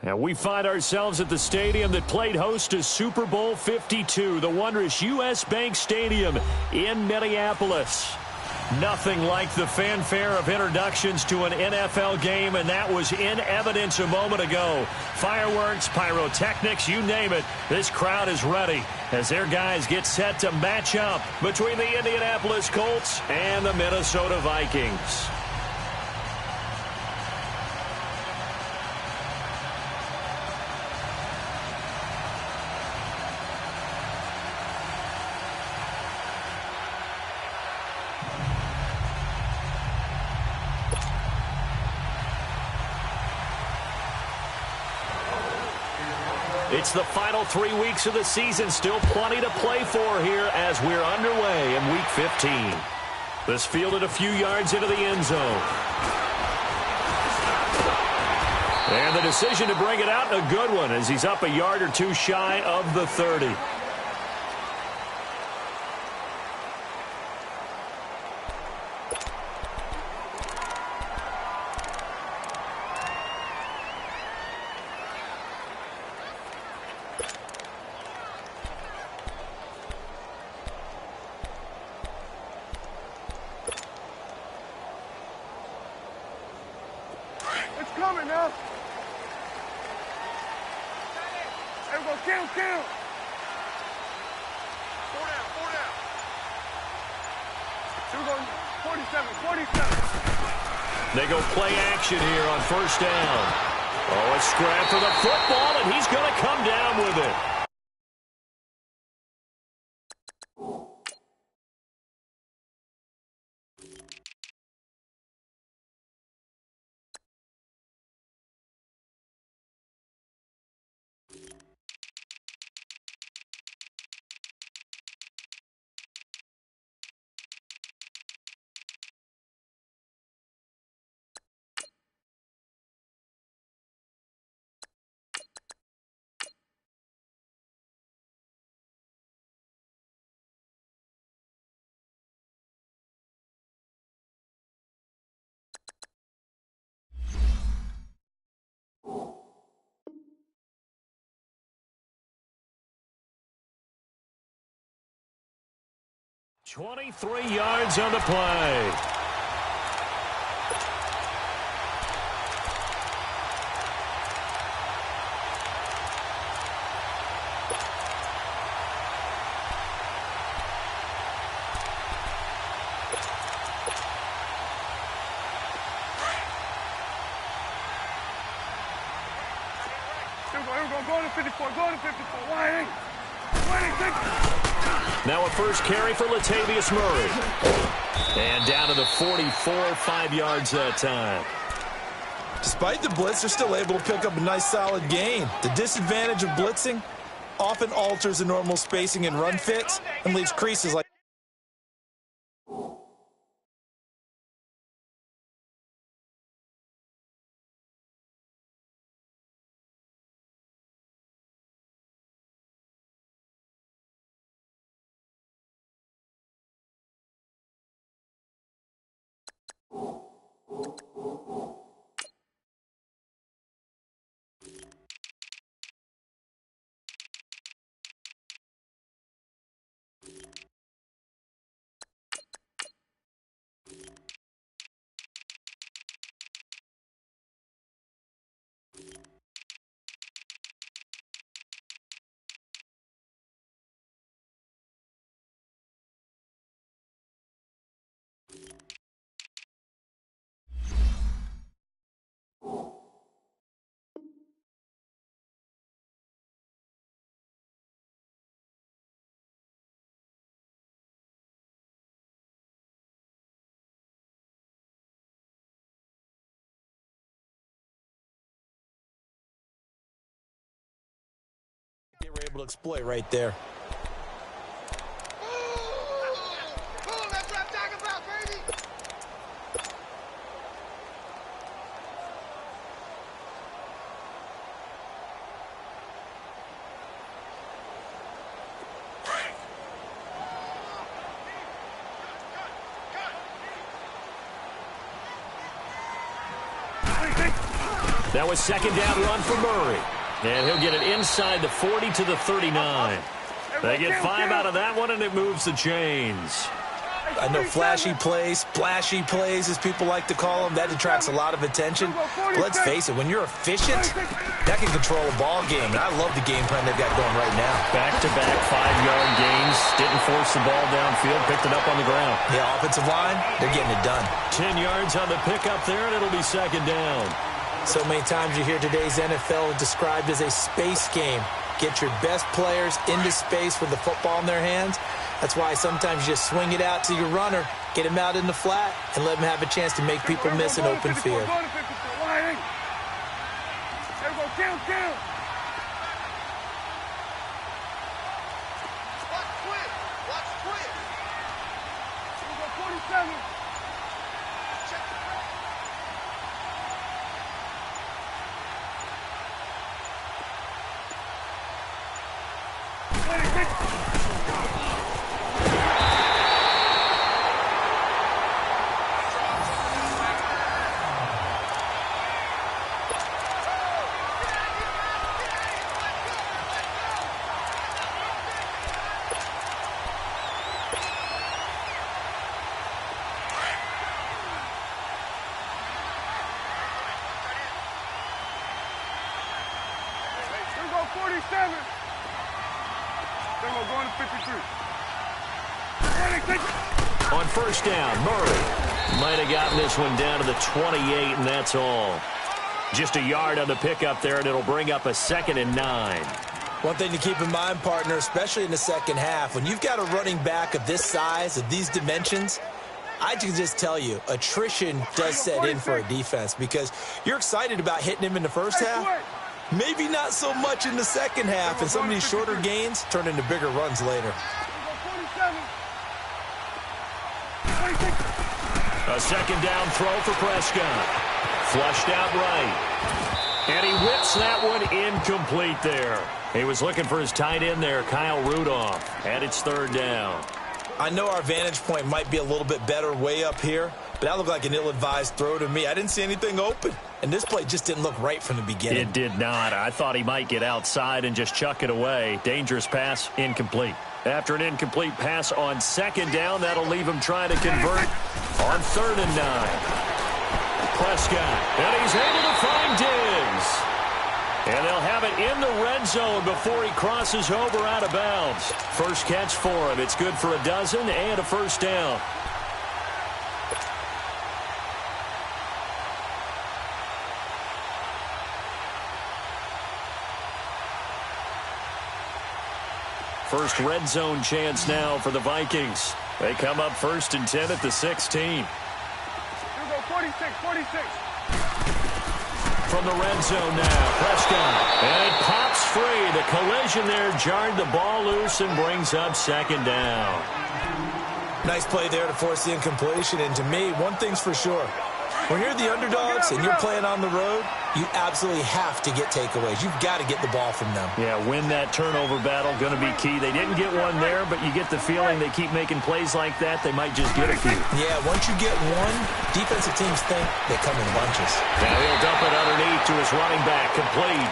And we find ourselves at the stadium that played host to Super Bowl 52, the wondrous U.S. Bank Stadium in Minneapolis. Nothing like the fanfare of introductions to an NFL game, and that was in evidence a moment ago. Fireworks, pyrotechnics, you name it. This crowd is ready as their guys get set to match up between the Indianapolis Colts and the Minnesota Vikings. It's the final 3 weeks of the season. Still plenty to play for here as we're underway in Week 15. This fielded a few yards into the end zone. And the decision to bring it out, a good one, as he's up a yard or two shy of the 30. Coming now. There we go. Count. 4 down. Here we go. 47. They go play action here on first down. Oh, a scrap for the football, and he's going to come down with it. "23 yards on the play." Here we go. Go to 54. Why? Now a first carry for Latavius Murray. And down to the 44, 5 yards that time. Despite the blitz, they're still able to pick up a nice solid gain. The disadvantage of blitzing often alters the normal spacing and run fits and leaves creases like they were able to exploit right there. That's what I'm talking about, baby. Now a second down run for Murray. And he'll get it inside the 40 to the 39. They get 5 out of that one, and it moves the chains. I know flashy plays, splashy plays, as people like to call them, that attracts a lot of attention. But let's face it, when you're efficient, that can control a ball game. And I love the game plan they've got going right now. Back-to-back 5-yard gains. Didn't force the ball downfield. Picked it up on the ground. Yeah, offensive line, they're getting it done. 10 yards on the pickup there, and it'll be second down. So many times you hear today's NFL described as a space game. Get your best players into space with the football in their hands. That's why sometimes you just swing it out to your runner, get him out in the flat, and let him have a chance to make people miss an open field. There we go, down. Watch quick. There we go, 47. Check the play. On first down, Murray might have gotten this one down to the 28, and that's all. Just a yard on the pickup there, and it'll bring up a 2nd and 9. One thing to keep in mind, partner, especially in the second half, when you've got a running back of this size, of these dimensions, I can just tell you, attrition does set in for a defense because you're excited about hitting him in the first half. Maybe not so much in the second half, and some of these shorter gains turn into bigger runs later. A second down throw for Prescott. Flushed out right. And he whips that one incomplete there. He was looking for his tight end there, Kyle Rudolph. And it's third down. I know our vantage point might be a little bit better way up here, but that looked like an ill-advised throw to me. I didn't see anything open, and this play just didn't look right from the beginning. It did not. I thought he might get outside and just chuck it away. Dangerous pass, incomplete. After an incomplete pass on second down, that'll leave him trying to convert on 3rd and 9. Prescott, and he's able to find Diggs. And they'll have it in the red zone before he crosses over out of bounds. First catch for him. It's good for a dozen and a first down. First red zone chance now for the Vikings. They come up 1st and 10 at the 16. Here we go, 46. From the red zone now, Prescott. And it pops free. The collision there jarred the ball loose and brings up 2nd down. Nice play there to force the incompletion. And to me, one thing's for sure. When you're the underdogs and you're playing on the road, you absolutely have to get takeaways. You've got to get the ball from them. Yeah, win that turnover battle, going to be key. They didn't get one there, but you get the feeling they keep making plays like that, they might just get a few. Yeah, once you get one, defensive teams think they come in bunches. Now he'll dump it underneath to his running back, complete.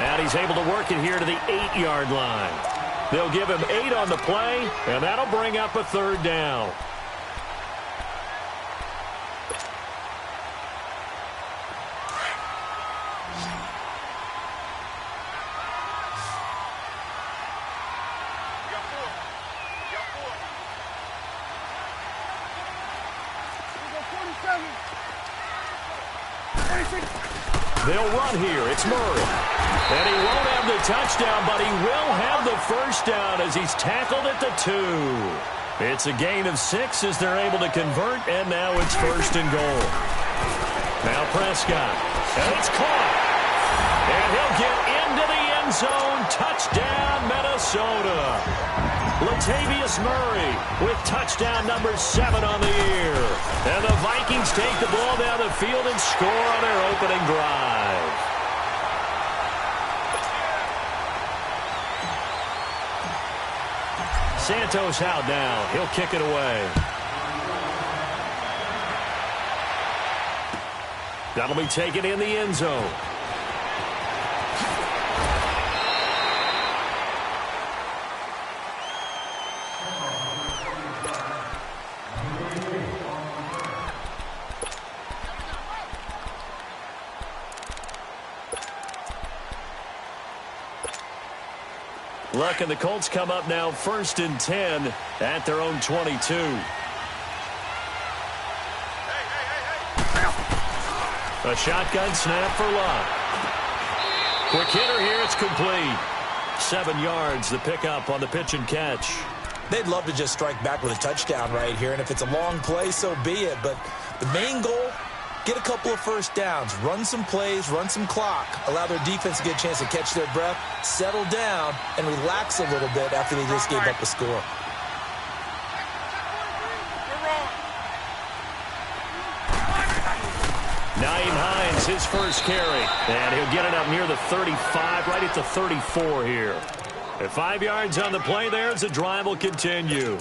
And he's able to work it here to the 8-yard line. They'll give him 8 on the play, and that'll bring up a 3rd down. They'll run here. It's Murray. And he won't have the touchdown, but he will have the first down as he's tackled at the 2. It's a gain of 6 as they're able to convert, and now it's 1st and goal. Now Prescott. And it's caught. And he'll get into the end zone. Touchdown, Minnesota. Latavius Murray with touchdown number 7 on the year. And the Vikings take the ball down the field and score on their opening drive. Santos out now. He'll kick it away. That'll be taken in the end zone. Look, and the Colts come up now 1st and 10 at their own 22. A shotgun snap for Luck. Quick hitter here, it's complete. 7 yards, the pickup on the pitch and catch. They'd love to just strike back with a touchdown right here, and if it's a long play, so be it. But the main goal, get a couple of first downs, run some plays, run some clock, allow their defense to get a chance to catch their breath, settle down, and relax a little bit after they just gave up a score. Naeem Hines, his first carry, and he'll get it up near the 35, right at the 34 here. And 5 yards on the play there as the drive will continue.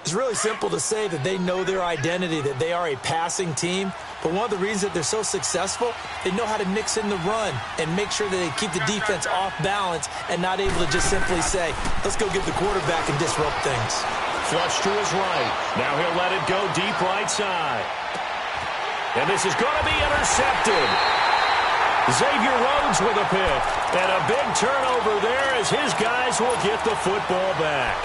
It's really simple to say that they know their identity, that they are a passing team. But one of the reasons that they're so successful, they know how to mix in the run and make sure that they keep the defense off balance and not able to just simply say, let's go get the quarterback and disrupt things. Flush to his right. Now he'll let it go deep right side. And this is going to be intercepted. Xavier Rhodes with a pick. And a big turnover there as his guys will get the football back.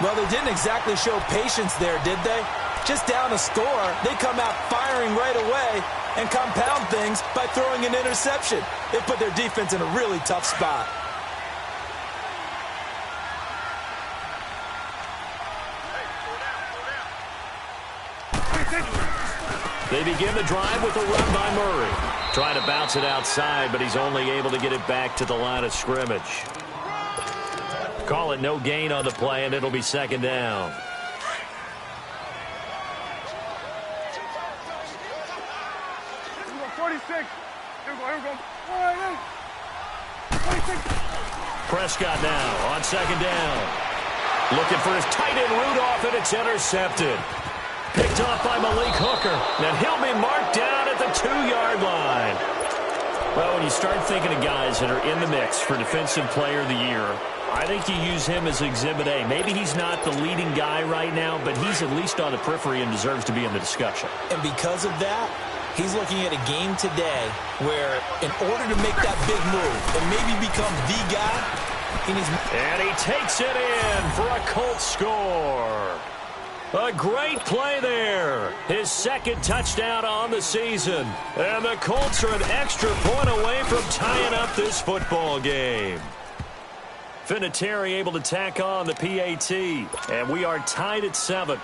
Well, they didn't exactly show patience there, did they? Just down a score, they come out firing right away and compound things by throwing an interception. They put their defense in a really tough spot. They begin the drive with a run by Murray. Trying to bounce it outside, but he's only able to get it back to the line of scrimmage. Call it no gain on the play, and it'll be 2nd down. Here we go, 46. Here we go. 46. Prescott now on 2nd down. Looking for his tight end Rudolph, and it's intercepted. Picked off by Malik Hooker. And he'll be marked down at the 2-yard line. Well, when you start thinking of guys that are in the mix for Defensive Player of the Year, I think you use him as Exhibit A. Maybe he's not the leading guy right now, but he's at least on the periphery and deserves to be in the discussion. And because of that, he's looking at a game today where in order to make that big move and maybe become the guy, he needs... And he takes it in for a Colts score. A great play there. His 2nd touchdown on the season. And the Colts are an extra point away from tying up this football game. Vinatieri able to tack on the PAT. And we are tied at 7.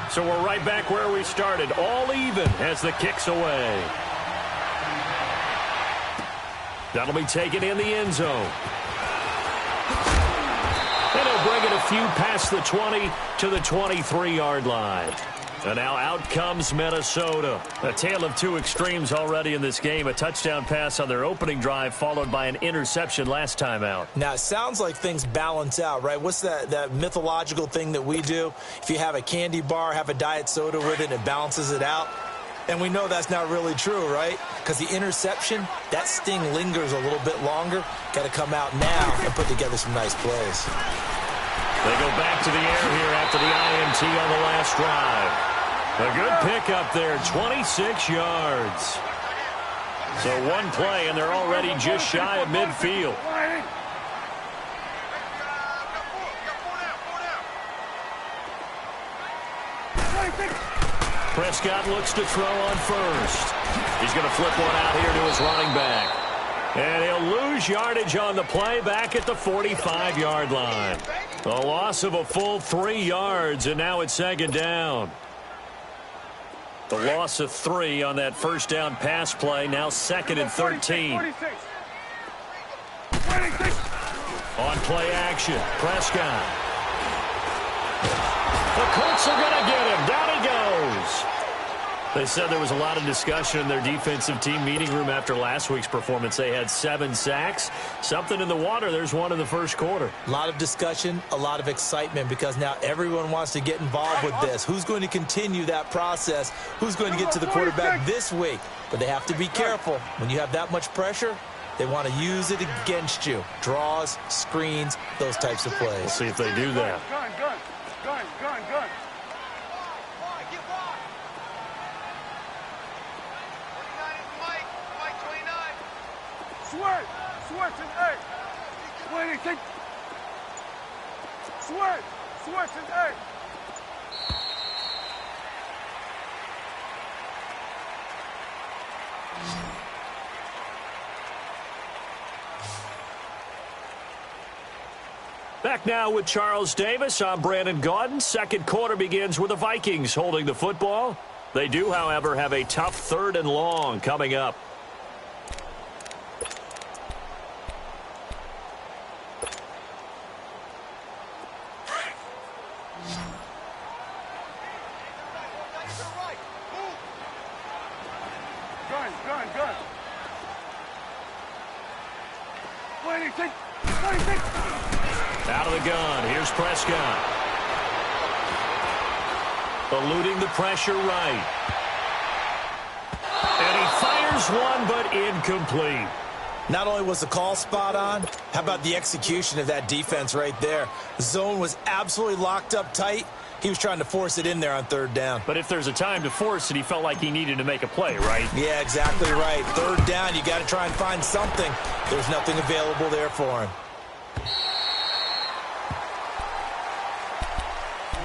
So we're right back where we started. All even as the kick's away. That'll be taken in the end zone. And he'll bring it a few past the 20 to the 23-yard line. And now out comes Minnesota. A tale of two extremes already in this game. A touchdown pass on their opening drive followed by an interception last time out. Now, it sounds like things balance out, right? What's that mythological thing that we do? If you have a candy bar, have a diet soda with it, and it balances it out. And we know that's not really true, right? Because the interception, that sting lingers a little bit longer. Got to come out now and put together some nice plays. They go back to the air here after the INT on the last drive. A good pickup there, 26 yards. So one play, and they're already just shy of midfield. Prescott looks to throw on first. He's going to flip one out here to his running back. And he'll lose yardage on the play back at the 45-yard line. A loss of a full 3 yards, and now it's 2nd down. The loss of 3 on that first down pass play, now 2nd and 13. On play action, Prescott. The Colts are going to get him. Down he goes. They said there was a lot of discussion in their defensive team meeting room after last week's performance. They had 7 sacks. Something in the water. There's one in the first quarter. A lot of discussion, a lot of excitement, because now everyone wants to get involved with this. Who's going to continue that process? Who's going to get to the quarterback this week? But they have to be careful. When you have that much pressure, they want to use it against you. Draws, screens, those types of plays. We'll see if they do that. Gun. switch and hey. Wait, take. Switch and hey. Back now with Charles Davis. I'm Brandon Gaudin. Second quarter begins with the Vikings holding the football. They do, however, have a tough 3rd and long coming up. Gun. Wait, take. Out of the gun. Here's Prescott. Eluding the pressure right. And he fires one, but incomplete. Not only was the call spot on, how about the execution of that defense right there? The zone was absolutely locked up tight. He was trying to force it in there on 3rd down. But if there's a time to force it, he felt like he needed to make a play, right? Yeah, exactly right. 3rd down, you got to try and find something. There's nothing available there for him.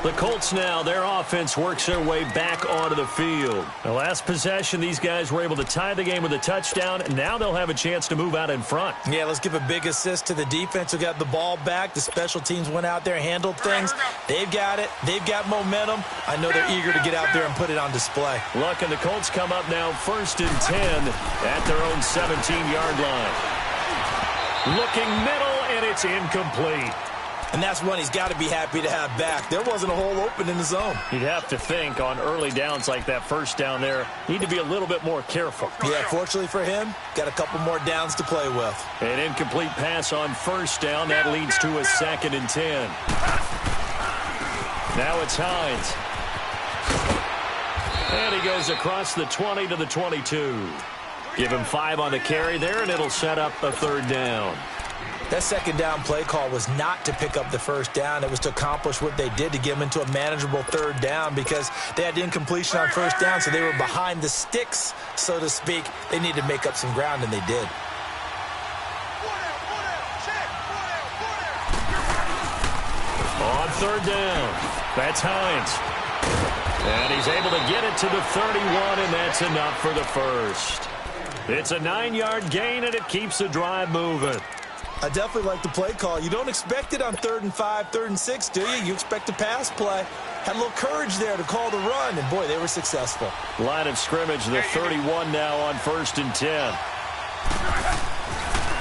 The Colts now, their offense works their way back onto the field. The last possession, these guys were able to tie the game with a touchdown, and now they'll have a chance to move out in front. Yeah, let's give a big assist to the defense who got the ball back. The special teams went out there, handled things. They've got it. They've got momentum. I know they're eager to get out there and put it on display. Look, and the Colts come up now 1st and 10 at their own 17-yard line. Looking middle, and it's incomplete. And that's one he's got to be happy to have back. There wasn't a hole open in the zone. You'd have to think on early downs like that 1st down there, need to be a little bit more careful. Yeah, fortunately for him, got a couple more downs to play with. An incomplete pass on 1st down. That leads to a 2nd and 10. Now it's Hines. And he goes across the 20 to the 22. Give him 5 on the carry there, and it'll set up a 3rd down. That 2nd down play call was not to pick up the 1st down. It was to accomplish what they did to get them into a manageable 3rd down because they had incompletion on 1st down, so they were behind the sticks, so to speak. They needed to make up some ground, and they did. On 3rd down, that's Hines. And he's able to get it to the 31, and that's enough for the 1st. It's a 9-yard gain, and it keeps the drive moving. I definitely like the play call. You don't expect it on 3rd and 5, 3rd and 6, do you? You expect a pass play. Had a little courage there to call the run, and, boy, they were successful. Line of scrimmage, the 31 now on 1st and 10.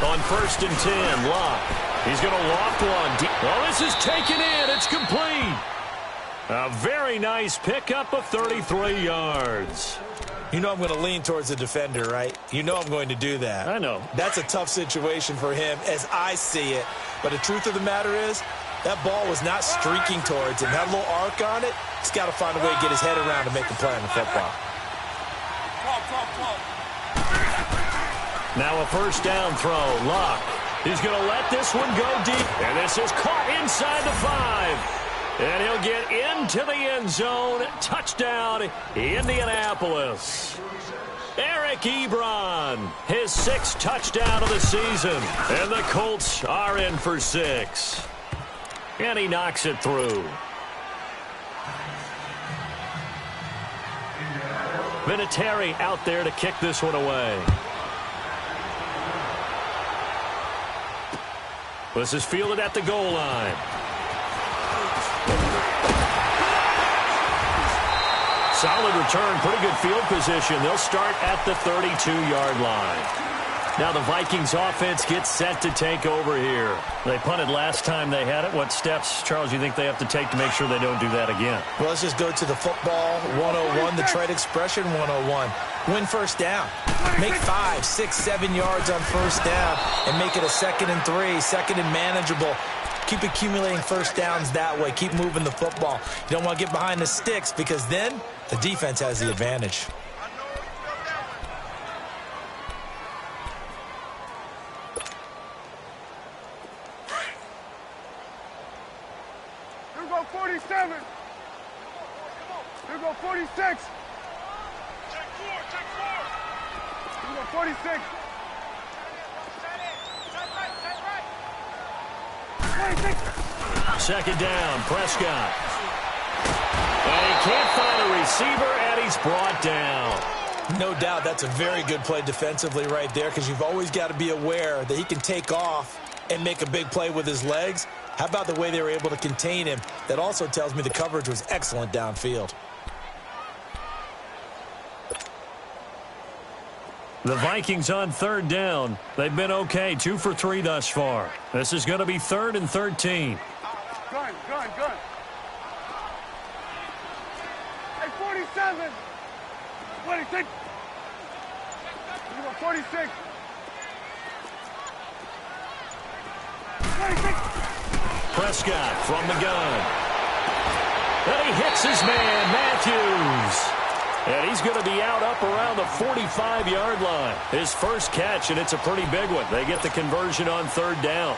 On 1st and 10, Locke. He's going to loft one. Well, this is taken in. It's complete. A very nice pickup of 33 yards. You know I'm going to lean towards the defender, right? You know I'm going to do that. I know. That's a tough situation for him as I see it. But the truth of the matter is, that ball was not streaking towards him. Had a little arc on it. He's got to find a way to get his head around to make a play on the football. Now a 1st down throw. Locke. He's going to let this one go deep. And this is caught inside the 5. And he'll get into the end zone. Touchdown, Indianapolis. Eric Ebron, his 6th touchdown of the season. And the Colts are in for 6. And he knocks it through. Vinatieri out there to kick this one away. This is fielded at the goal line. Solid return, pretty good field position. They'll start at the 32-yard line. Now the Vikings offense gets set to take over here. They punted last time they had it. What steps, Charles, you think they have to take to make sure they don't do that again? Well, let's just go to the football 101, the trade expression 101. Win 1st down. Make 5, 6, 7 yards on 1st down and make it a 2nd and 3, 2nd and manageable. Keep accumulating 1st downs that way. Keep moving the football. You don't want to get behind the sticks because then the defense has the advantage. Here we go 47. Here we go 46. Check 4. Here we go 46. Second down, Prescott. And he can't find a receiver, and he's brought down. No doubt that's a very good play defensively right there, because you've always got to be aware that he can take off and make a big play with his legs. How about the way they were able to contain him? That also tells me the coverage was excellent downfield. The Vikings on third down. They've been okay, 2 for 3 thus far. This is going to be 3rd and 13. Gun. Hey, 47. 26. 46. 26. Prescott from the gun. And he hits his man, Matthews. And he's going to be out up around the 45-yard line. His first catch, and it's a pretty big one. They get the conversion on third down.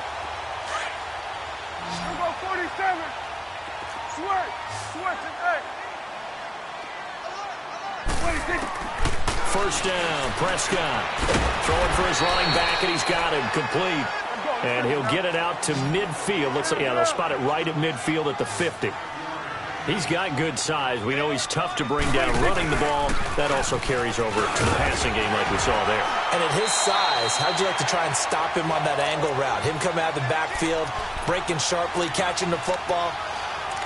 Here we go, 47. Switch and hey. 26. First down, Prescott. Throwing for his running back, and he's got him complete. And he'll get it out to midfield. Looks like, yeah, they'll spot it right at midfield at the 50. He's got good size. We know he's tough to bring down running the ball. That also carries over to the passing game like we saw there. And at his size, how'd you like to try and stop him on that angle route? Him coming out of the backfield, breaking sharply, catching the football.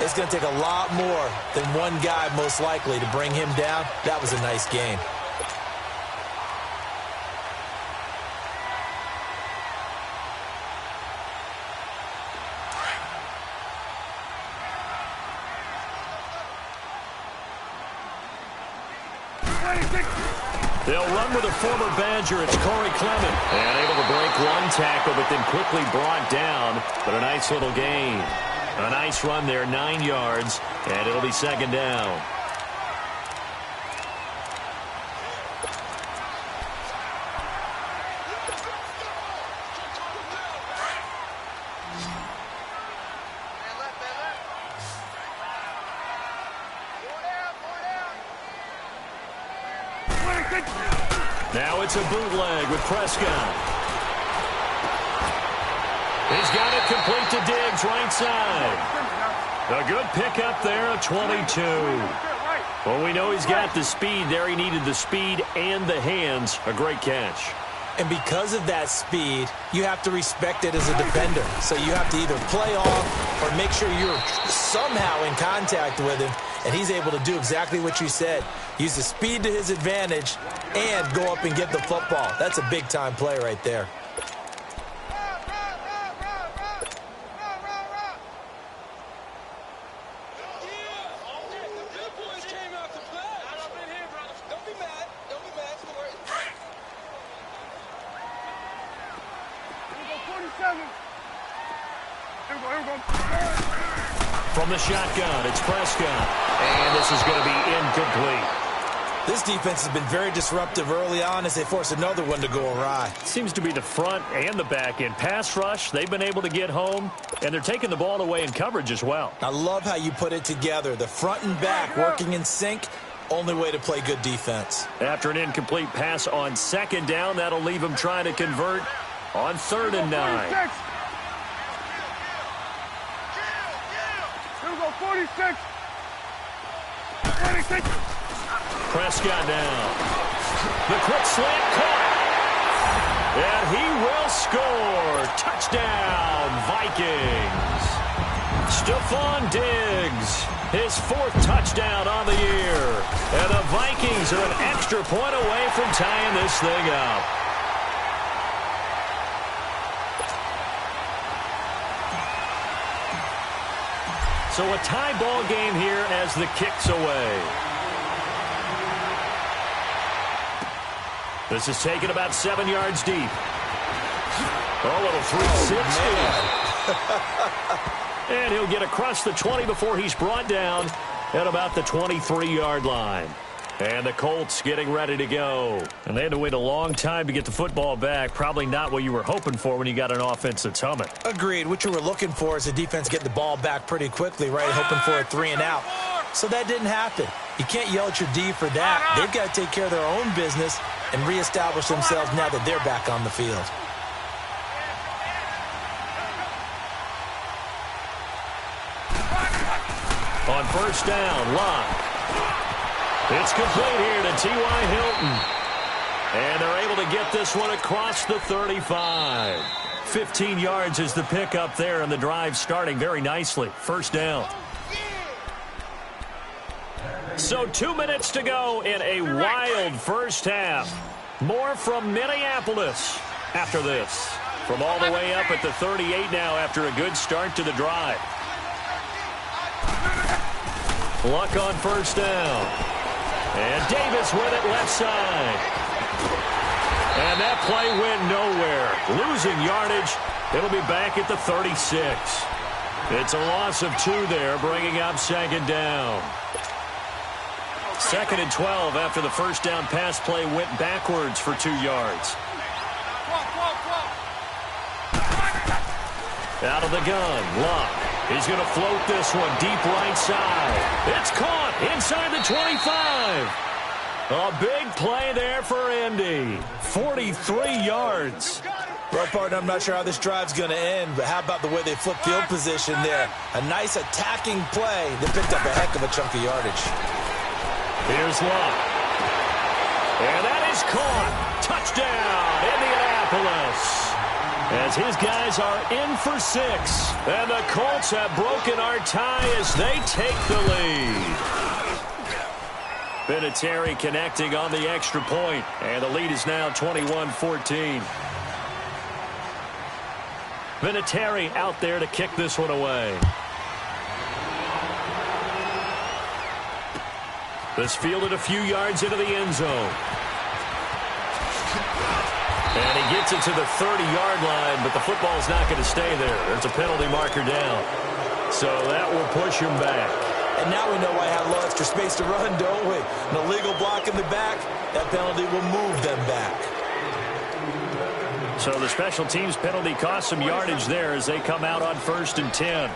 It's going to take a lot more than one guy, most likely, to bring him down. That was a nice game. They'll run with a former Badger. It's Corey Clement. And able to break one tackle, but then quickly brought down. But a nice little gain. A nice run there, 9 yards. And it'll be second down. Now it's a bootleg with Prescott. He's got it complete to Diggs, right side. A good pickup there, a 22. Well, we know he's got the speed there. He needed the speed and the hands. A great catch. And because of that speed, you have to respect it as a defender. So you have to either play off or make sure you're somehow in contact with him. And he's able to do exactly what you said. Use the speed to his advantage and go up and get the football. That's a big-time play right there. From the shotgun, it's Prescott. And this is going to be incomplete. This defense has been very disruptive early on as they force another one to go awry. Seems to be the front and the back end. Pass rush, they've been able to get home, and they're taking the ball away in coverage as well. I love how you put it together. The front and back working in sync, only way to play good defense. After an incomplete pass on second down, that'll leave him trying to convert on 3rd and 9. 46. 26. Prescott down. The quick slant caught. And he will score. Touchdown, Vikings. Stephon Diggs, his 4th touchdown on the year. And the Vikings are an extra point away from tying this thing up. So a tie ball game here as the kick's away. This is taken about 7 yards deep. A little 360. And he'll get across the 20 before he's brought down at about the 23-yard line. And the Colts getting ready to go. And they had to wait a long time to get the football back. Probably not what you were hoping for when you got an offense that's humming. Agreed. What you were looking for is the defense getting the ball back pretty quickly, right? Hoping for a 3 and out. So that didn't happen. You can't yell at your D for that. They've got to take care of their own business and reestablish themselves now that they're back on the field. On first down, Locke. It's complete here to T.Y. Hilton. And they're able to get this one across the 35. 15 yards is the pickup there, and the drive starting very nicely. First down. So 2 minutes to go in a wild first half. More from Minneapolis after this. From all the way up at the 38 now after a good start to the drive. Luck on first down. And Davis with it left side. And that play went nowhere. Losing yardage. It'll be back at the 36. It's a loss of 2 there, bringing up second down. Second and 12 after the first down pass play went backwards for 2 yards. Out of the gun, Locke. He's going to float this one deep right side. It's caught inside the 25. A big play there for Indy. 43 yards. Well, partner, I'm not sure how this drive's going to end, but how about the way they flip field position there? A nice attacking play that picked up a heck of a chunk of yardage. Here's Locke. And that is caught. Touchdown, Indianapolis. As his guys are in for 6. And the Colts have broken our tie as they take the lead. Vinatieri connecting on the extra point. And the lead is now 21-14. Vinatieri out there to kick this one away. This fielded a few yards into the end zone. And he gets it to the 30-yard line, but the football's not going to stay there. There's a penalty marker down. So that will push him back. And now we know why I have a little extra space to run, don't we? An illegal block in the back, that penalty will move them back. So the special teams penalty cost some yardage there as they come out on 1st and 10.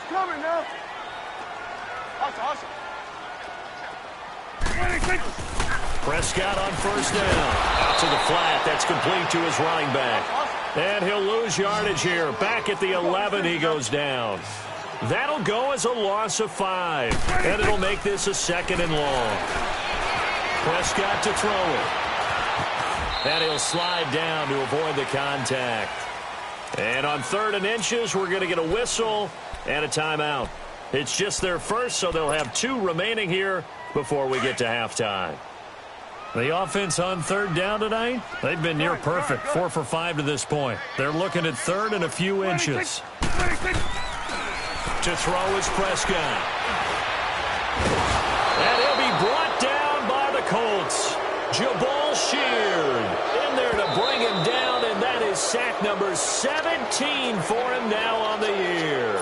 Coming now. Awesome. Prescott on first down. Out to the flat. That's complete to his running back. And he'll lose yardage here. Back at the 11, he goes down. That'll go as a loss of 5. And it'll make this a 2nd and long. Prescott to throw it. And he'll slide down to avoid the contact. And on 3rd and inches, we're going to get a whistle and a timeout. It's just their first, so they'll have 2 remaining here before we get to halftime. The offense on 3rd down tonight, they've been near perfect. 4 for 5 to this point. They're looking at 3rd and a few inches. To throw is Prescott. And he'll be brought down by the Colts. Jabal Sheard in there to bring him down, and that is sack number 17 for him now on the year.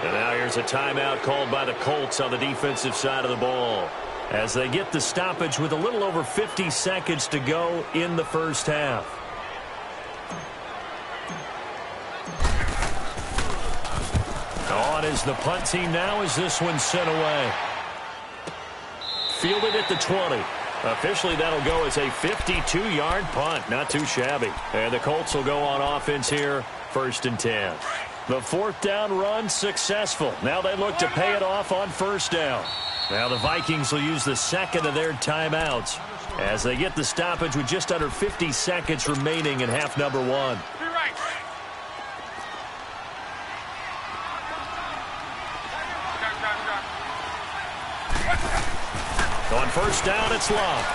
And now here's a timeout called by the Colts on the defensive side of the ball as they get the stoppage with a little over 50 seconds to go in the first half. On is the punt team now as this one's sent away. Fielded at the 20. Officially, that'll go as a 52-yard punt. Not too shabby. And the Colts will go on offense here, 1st and 10. The 4th down run successful. Now they look to pay it off on 1st down. Now the Vikings will use the 2nd of their timeouts as they get the stoppage with just under 50 seconds remaining in half number 1. On 1st down, it's Locke.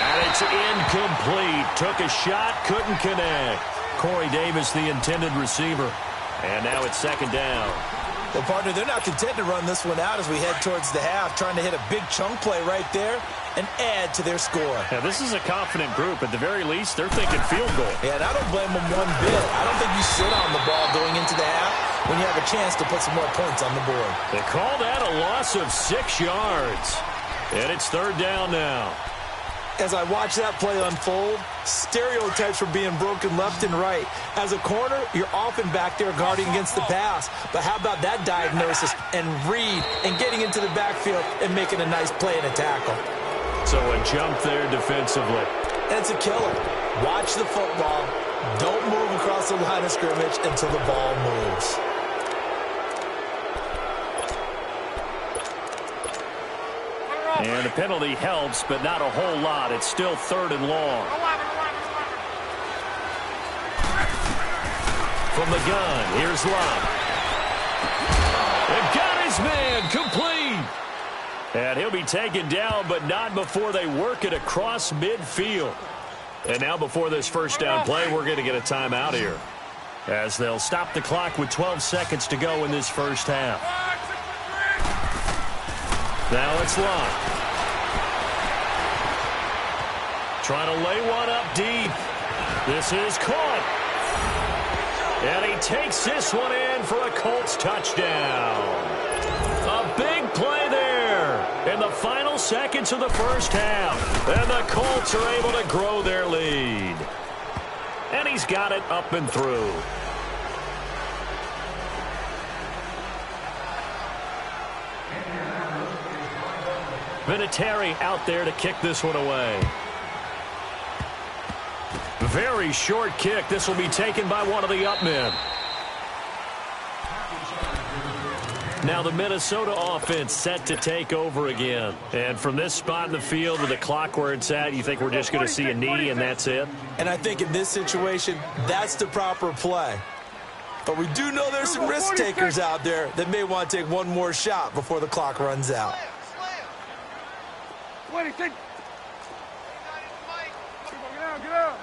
And it's incomplete. Took a shot, couldn't connect. Corey Davis, the intended receiver. And now it's 2nd down. Well, partner, they're not content to run this one out as we head towards the half, trying to hit a big chunk play right there and add to their score. Now, this is a confident group. At the very least, they're thinking field goal. Yeah, and I don't blame them one bit. I don't think you sit on the ball going into the half when you have a chance to put some more points on the board. They call that a loss of 6 yards. And it's 3rd down now. As I watch that play unfold, stereotypes were being broken left and right. As a corner, you're often back there guarding against the pass. But how about that diagnosis and read and getting into the backfield and making a nice play and a tackle? So a jump there defensively. and it's a killer. Watch the football. Don't move across the line of scrimmage until the ball moves. And the penalty helps, but not a whole lot. It's still 3rd and long. From the gun, here's Love. And got his man, complete. And he'll be taken down, but not before they work it across midfield. And now before this first down play, we're going to get a timeout here, as they'll stop the clock with 12 seconds to go in this first half. Now it's Love. Trying to lay one up deep. This is caught. And he takes this one in for a Colts touchdown. A big play there in the final seconds of the first half. And the Colts are able to grow their lead. And he's got it up and through. Vinatieri out there to kick this one away. Very short kick. This will be taken by one of the up men. Now the Minnesota offense set to take over again. And from this spot in the field with the clock where it's at, you think we're just going to see a knee and that's it? And I think in this situation, that's the proper play. But we do know there's some risk takers out there that may want to take one more shot before the clock runs out. 26. Get out.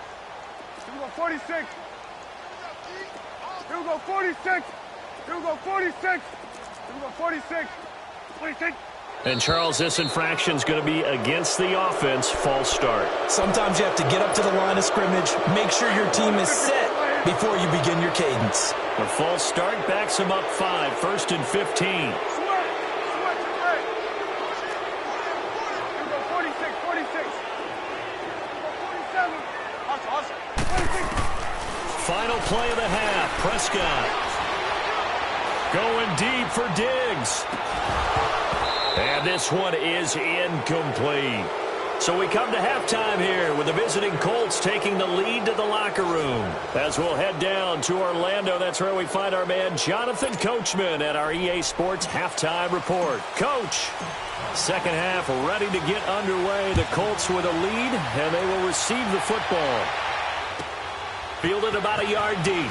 Here we go, 46. Here we go, 46. Here we go, 46. Here we go, 46. 26. And Charles, this infraction's going to be against the offense. False start. Sometimes you have to get up to the line of scrimmage, make sure your team is set before you begin your cadence. The false start backs him up 5, 1st and 15. Final play of the half. Prescott going deep for Diggs. And this one is incomplete. So we come to halftime here with the visiting Colts taking the lead to the locker room. As we'll head down to Orlando, that's where we find our man Jonathan Coachman at our EA Sports Halftime Report. Coach, second half ready to get underway. The Colts with a lead, and they will receive the football. Fielded about a yard deep.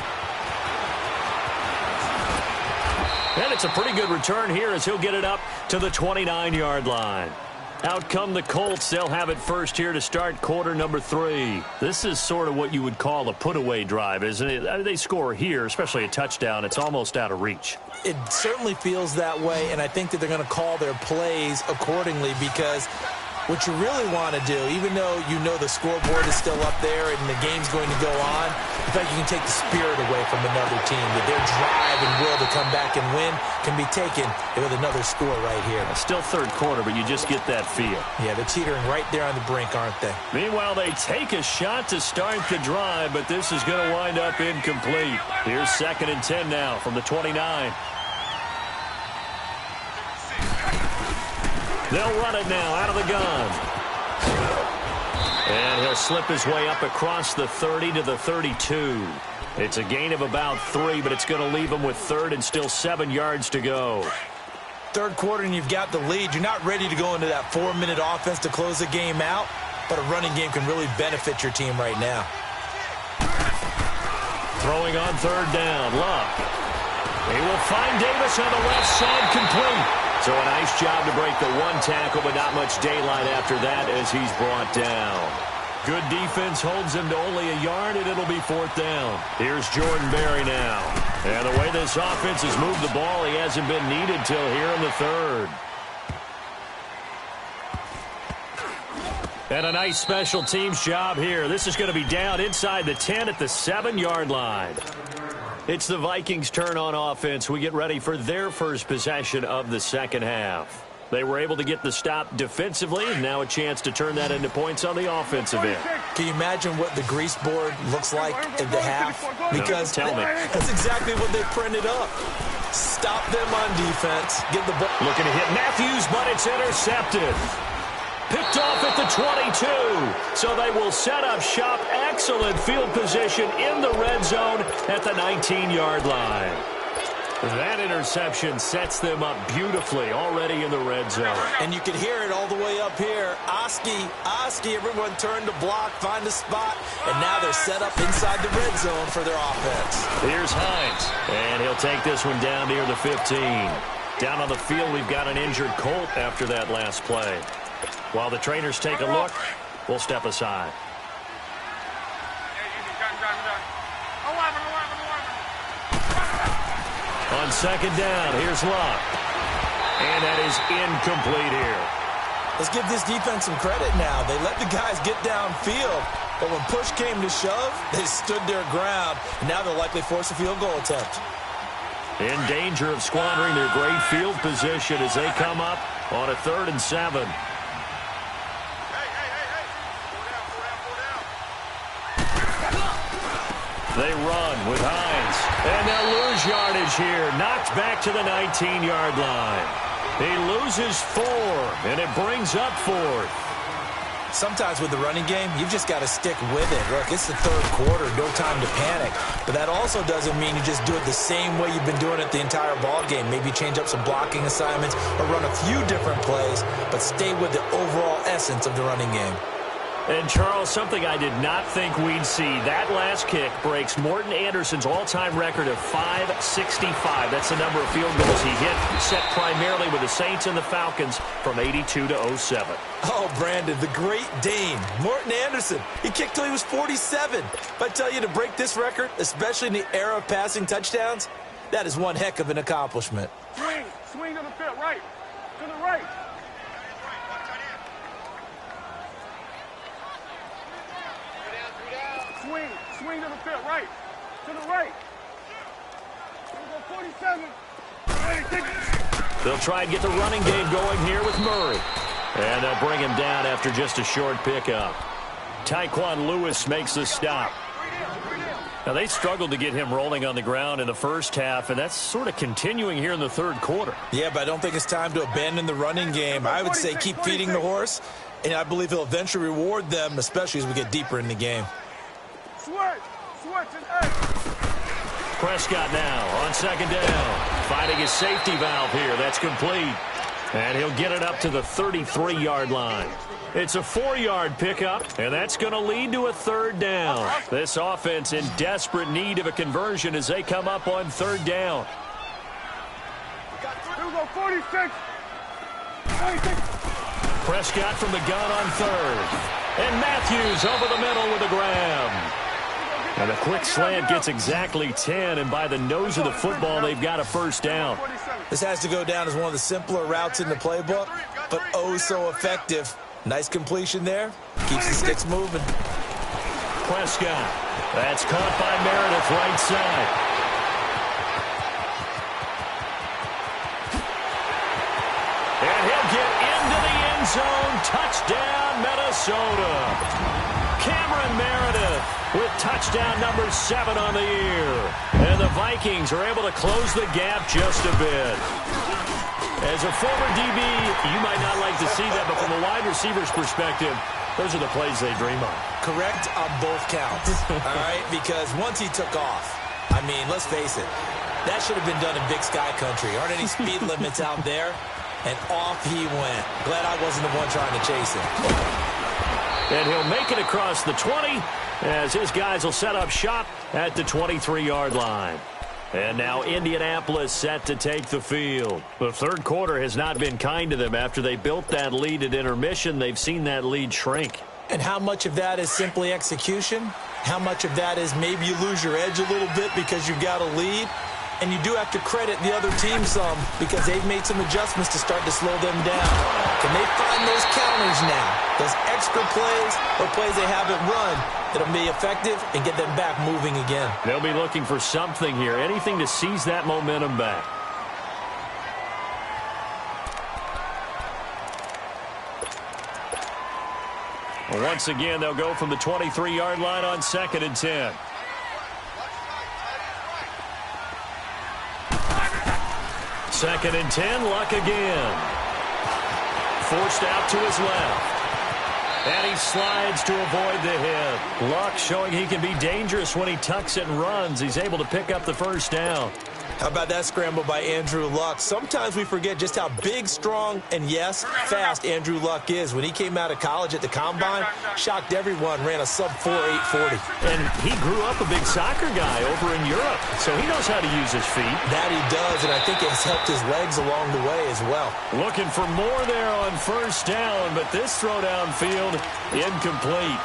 And it's a pretty good return here as he'll get it up to the 29-yard line. Out come the Colts. They'll have it first here to start quarter number 3. This is sort of what you would call a put-away drive, isn't it? They score here, especially a touchdown. It's almost out of reach. It certainly feels that way, and I think that they're going to call their plays accordingly because what you really want to do, even though you know the scoreboard is still up there and the game's going to go on, in fact, you can take the spirit away from another team. That their drive and will to come back and win can be taken with another score right here. It's still third quarter, but you just get that feel. Yeah, they're teetering right there on the brink, aren't they? Meanwhile, they take a shot to start the drive, but this is going to wind up incomplete. Here's 2nd and 10 now from the 29. They'll run it now out of the gun. And he'll slip his way up across the 30 to the 32. It's a gain of about 3, but it's going to leave him with 3rd and still 7 yards to go. Third quarter and you've got the lead. You're not ready to go into that 4-minute offense to close the game out, but a running game can really benefit your team right now. Throwing on 3rd down. Love. He will find Davis on the left side, complete. So a nice job to break the one tackle, but not much daylight after that as he's brought down. Good defense holds him to only a yard, and it'll be 4th down. Here's Jordan Berry now. And the way this offense has moved the ball, he hasn't been needed till here in the 3rd. And a nice special teams job here. This is going to be down inside the 10 at the 7-yard line. It's the Vikings' turn on offense. We get ready for their first possession of the second half. They were able to get the stop defensively, and now a chance to turn that into points on the offensive end. Can you imagine what the grease board looks like at the half? Because tell me. That's exactly what they printed up. Stop them on defense. Get the ball. Looking to hit Matthews, but it's intercepted. Picked off at the 22. So they will set up shop. Excellent field position in the red zone at the 19-yard line. That interception sets them up beautifully already in the red zone. And you can hear it all the way up here. Oski, everyone turned to block, find a spot, and now they're set up inside the red zone for their offense. Here's Hines, and he'll take this one down near the 15. Down on the field, we've got an injured Colt after that last play. While the trainers take a look, we'll step aside. On second down, here's Luck. And that is incomplete here. Let's give this defense some credit now. They let the guys get downfield, but when push came to shove, they stood their ground, and now they'll likely force a field goal attempt. In danger of squandering their great field position as they come up on a 3rd and 7. They run with Hines, and they'll lose yardage here. Knocked back to the 19-yard line. He loses 4, and it brings up 4th. Sometimes with the running game, you've just got to stick with it. Look, it's the 3rd quarter, no time to panic. But that also doesn't mean you just do it the same way you've been doing it the entire ball game. Maybe change up some blocking assignments or run a few different plays, but stay with the overall essence of the running game. And, Charles, something I did not think we'd see. That last kick breaks Morton Anderson's all-time record of 565. That's the number of field goals he hit, set primarily with the Saints and the Falcons from 82 to 07. Oh, Brandon, the great Dane, Morton Anderson. He kicked till he was 47. If I tell you to break this record, especially in the era of passing touchdowns, that is one heck of an accomplishment. Swing to the field, right, to the right. Swing to the field, right, to the right. 47. They'll try and get the running game going here with Murray. And they'll bring him down after just a short pickup. Tyquan Lewis makes the stop. Now, they struggled to get him rolling on the ground in the first half, and that's sort of continuing here in the 3rd quarter. Yeah, but I don't think it's time to abandon the running game. I would say keep feeding the horse, and I believe he'll eventually reward them, especially as we get deeper in the game. Prescott now on second down. Finding his safety valve here. That's complete. And he'll get it up to the 33-yard line. It's a 4-yard pickup, and that's going to lead to a 3rd down. This offense in desperate need of a conversion as they come up on 3rd down. 46. Prescott from the gun on 3rd. And Matthews over the middle with a grab. And a quick slant gets exactly 10, and by the nose of the football, they've got a 1st down. This has to go down as one of the simpler routes in the playbook, but oh so effective. Nice completion there. Keeps the sticks moving. Prescott. That's caught by Meredith right side. And he'll get into the end zone. Touchdown, Minnesota. Cameron Meredith with touchdown number 7 on the year. And the Vikings are able to close the gap just a bit. As a former DB, you might not like to see that, but from a wide receiver's perspective, those are the plays they dream of. Correct on both counts, all right? Because once he took off, I mean, let's face it, that should have been done in Big Sky Country. Aren't any speed limits out there? And off he went. Glad I wasn't the one trying to chase him. And he'll make it across the 20 as his guys will set up shop at the 23-yard line. And now Indianapolis set to take the field. The 3rd quarter has not been kind to them. After they built that lead at intermission, they've seen that lead shrink. And how much of that is simply execution? How much of that is maybe you lose your edge a little bit because you've got a lead? And you do have to credit the other team some because they've made some adjustments to start to slow them down. Can they find those counters now? Those extra plays or plays they haven't run that'll be effective and get them back moving again. They'll be looking for something here, anything to seize that momentum back. Once again, they'll go from the 23-yard line on 2nd and 10. Second and 10, Luck again. Forced out to his left. And he slides to avoid the hit. Luck showing he can be dangerous when he tucks it and runs. He's able to pick up the first down. How about that scramble by Andrew Luck? Sometimes we forget just how big, strong, and, yes, fast Andrew Luck is. When he came out of college at the Combine, shocked everyone, ran a sub-4 840. And he grew up a big soccer guy over in Europe, so he knows how to use his feet. That he does, and I think it's helped his legs along the way as well. Looking for more there on first down, but this throw downfield incomplete.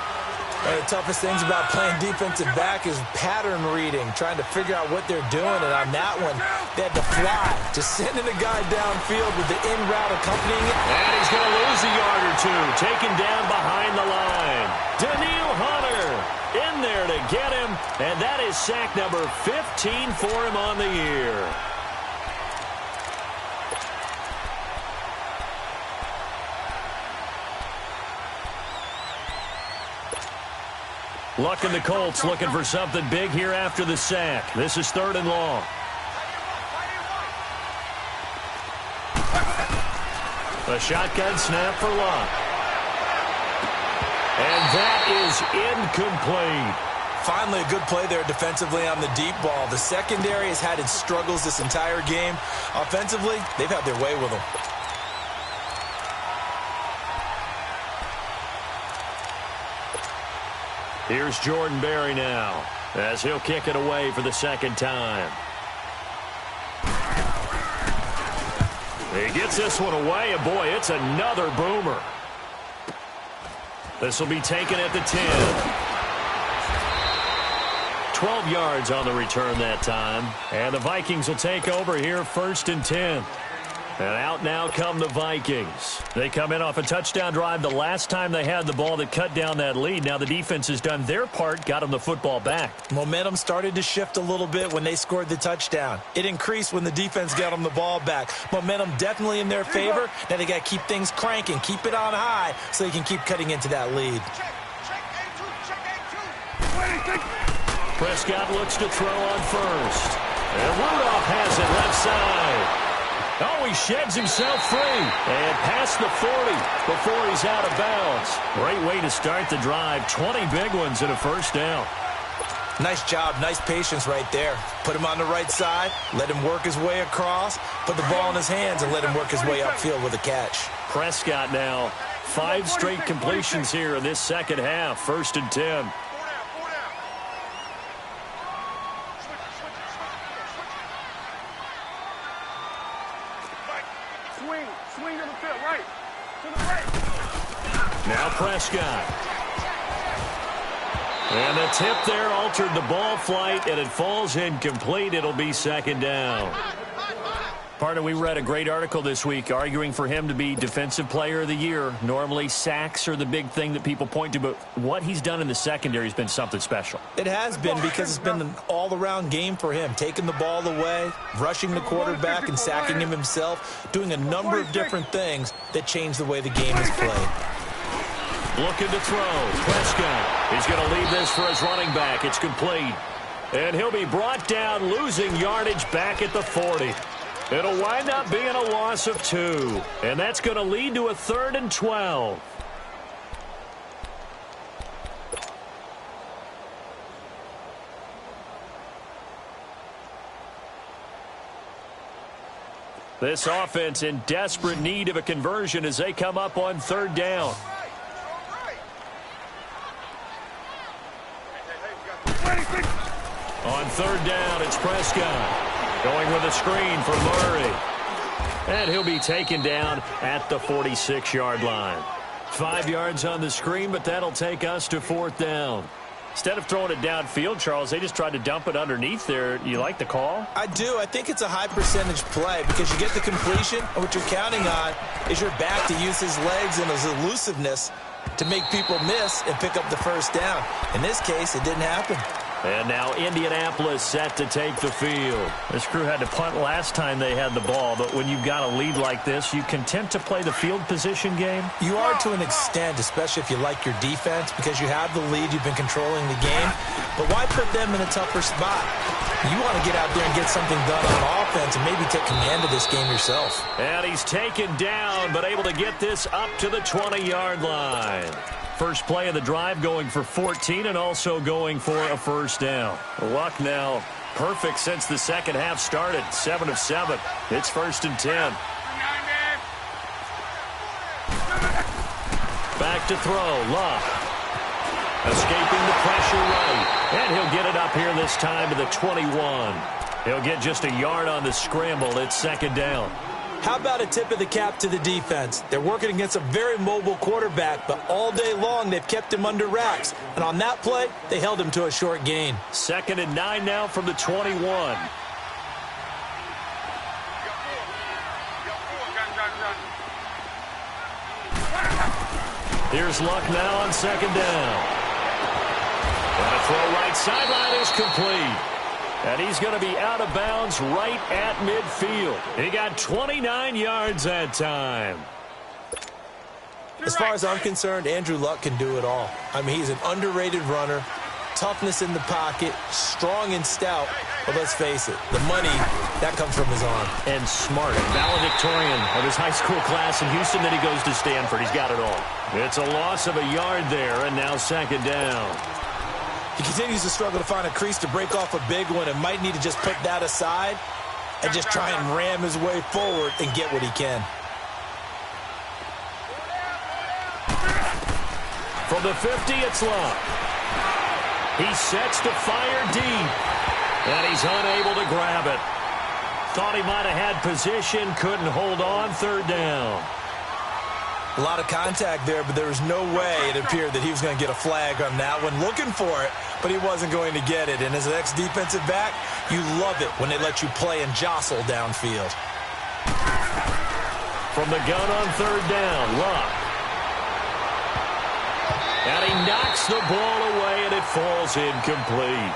One of the toughest things about playing defensive back is pattern reading, trying to figure out what they're doing. And on that one, they had to fly, just sending a guy downfield with the in route accompanying it. And he's going to lose a yard or two, taken down behind the line. Daniil Hunter in there to get him, and that is sack number 15 for him on the year. Luck and the Colts looking for something big here after the sack. This is 3rd and long. A shotgun snap for Luck. And that is incomplete. Finally, a good play there defensively on the deep ball. The secondary has had its struggles this entire game. Offensively, they've had their way with them. Here's Jordan Berry now, as he'll kick it away for the second time. He gets this one away, and boy, it's another boomer. This will be taken at the 10. 12 yards on the return that time. And the Vikings will take over here 1st and 10. And out now come the Vikings. They come in off a touchdown drive the last time they had the ball that cut down that lead. Now the defense has done their part, got them the football back. Momentum started to shift a little bit when they scored the touchdown. It increased when the defense got them the ball back. Momentum definitely in their favor. Now they got to keep things cranking, keep it on high so they can keep cutting into that lead. Prescott looks to throw on first. And Rudolph has it left side. Oh, he sheds himself free. And past the 40 before he's out of bounds. Great way to start the drive. 20 big ones and a first down. Nice job. Nice patience right there. Put him on the right side. Let him work his way across. Put the ball in his hands and let him work his way upfield with a catch. Prescott now 5 straight completions here in this second half. 1st and 10. Swing to the field, right. To the right. Now Prescott. And the tip there altered the ball flight, and it falls incomplete. It'll be 2nd down. Partner, we read a great article this week arguing for him to be Defensive Player of the Year. Normally, sacks are the big thing that people point to, but what he's done in the secondary has been something special. It has been because it's been an all-around game for him. Taking the ball away, rushing the quarterback, and sacking him himself, doing a number of different things that change the way the game is played. Looking to throw. Prescott. He's going to leave this for his running back. It's complete. And he'll be brought down, losing yardage back at the 40. It'll wind up being a loss of 2. And that's going to lead to a 3rd and 12. This offense in desperate need of a conversion as they come up on 3rd down. On 3rd down, it's Prescott. Going with a screen for Murray. And he'll be taken down at the 46-yard line. 5 yards on the screen, but that'll take us to 4th down. Instead of throwing it downfield, Charles, they just tried to dump it underneath there. You like the call? I do. I think it's a high percentage play because you get the completion, and what you're counting on is your back to use his legs and his elusiveness to make people miss and pick up the first down. In this case, it didn't happen. And now Indianapolis set to take the field. This crew had to punt last time they had the ball, but when you've got a lead like this, you content to play the field position game? You are to an extent, especially if you like your defense, because you have the lead, you've been controlling the game. But why put them in a tougher spot? You want to get out there and get something done on offense and maybe take command of this game yourself. And he's taken down, but able to get this up to the 20-yard line. First play of the drive going for 14 and also going for a first down. Luck now perfect since the second half started. 7 of 7. It's 1st and 10. Back to throw. Luck. Escaping the pressure right. And he'll get it up here this time to the 21. He'll get just a yard on the scramble. It's 2nd down. How about a tip of the cap to the defense? They're working against a very mobile quarterback, but all day long they've kept him under wraps. And on that play, they held him to a short gain. 2nd and 9 now from the 21. Here's Luck now on 2nd down. And a throw right sideline is complete. And he's going to be out of bounds right at midfield. He got 29 yards that time. As far as I'm concerned, Andrew Luck can do it all. I mean, he's an underrated runner, toughness in the pocket, strong and stout. But let's face it, the money, that comes from his arm. And smart, valedictorian of his high school class in Houston. Then he goes to Stanford. He's got it all. It's a loss of a yard there, and now 2nd down. He continues to struggle to find a crease to break off a big one and might need to just put that aside and just try and ram his way forward and get what he can. From the 50, it's Luck. He sets to fire deep, and he's unable to grab it. Thought he might have had position, couldn't hold on. 3rd down. A lot of contact there, but there was no way it appeared that he was going to get a flag on that one. Looking for it, but he wasn't going to get it. And as an ex-defensive back, you love it when they let you play and jostle downfield. From the gun on 3rd down, Luck. And he knocks the ball away, and it falls incomplete.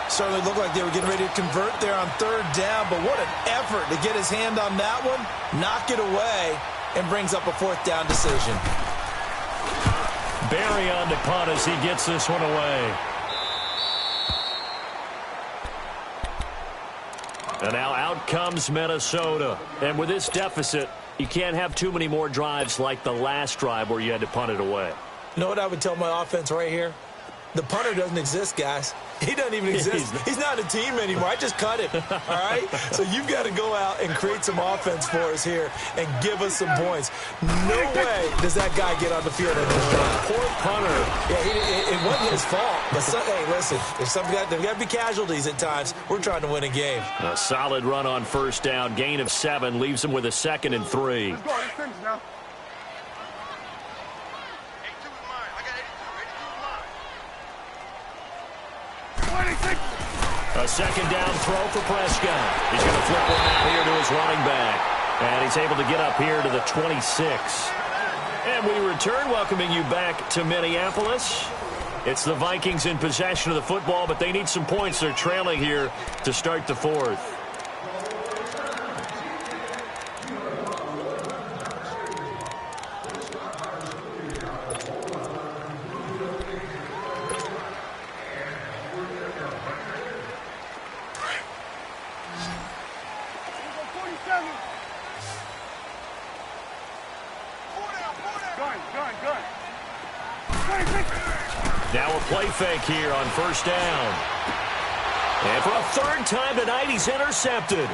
Certainly looked like they were getting ready to convert there on 3rd down, but what an effort to get his hand on that one, knock it away, and brings up a 4th down decision. Barry on to punt as he gets this one away. And now out comes Minnesota. And with this deficit, you can't have too many more drives like the last drive where you had to punt it away. You know what I would tell my offense right here? The punter doesn't exist, guys. He doesn't even exist. He's not a team anymore. I just cut him, all right? So you've got to go out and create some offense for us here and give us some points. No way does that guy get on the field in this game. Poor punter. Yeah, it wasn't his fault. But hey, listen, there's got to be casualties at times. We're trying to win a game. A solid run on 1st down. Gain of 7 leaves him with a 2nd and 3. Let's go. Let's finish now. A 2nd down throw for Prescott. He's going to flip one out here to his running back. And he's able to get up here to the 26. And we return, welcoming you back to Minneapolis. It's the Vikings in possession of the football, but they need some points. They're trailing here to start the 4th. Now a play fake here on 1st down. And for a 3rd time tonight, he's intercepted.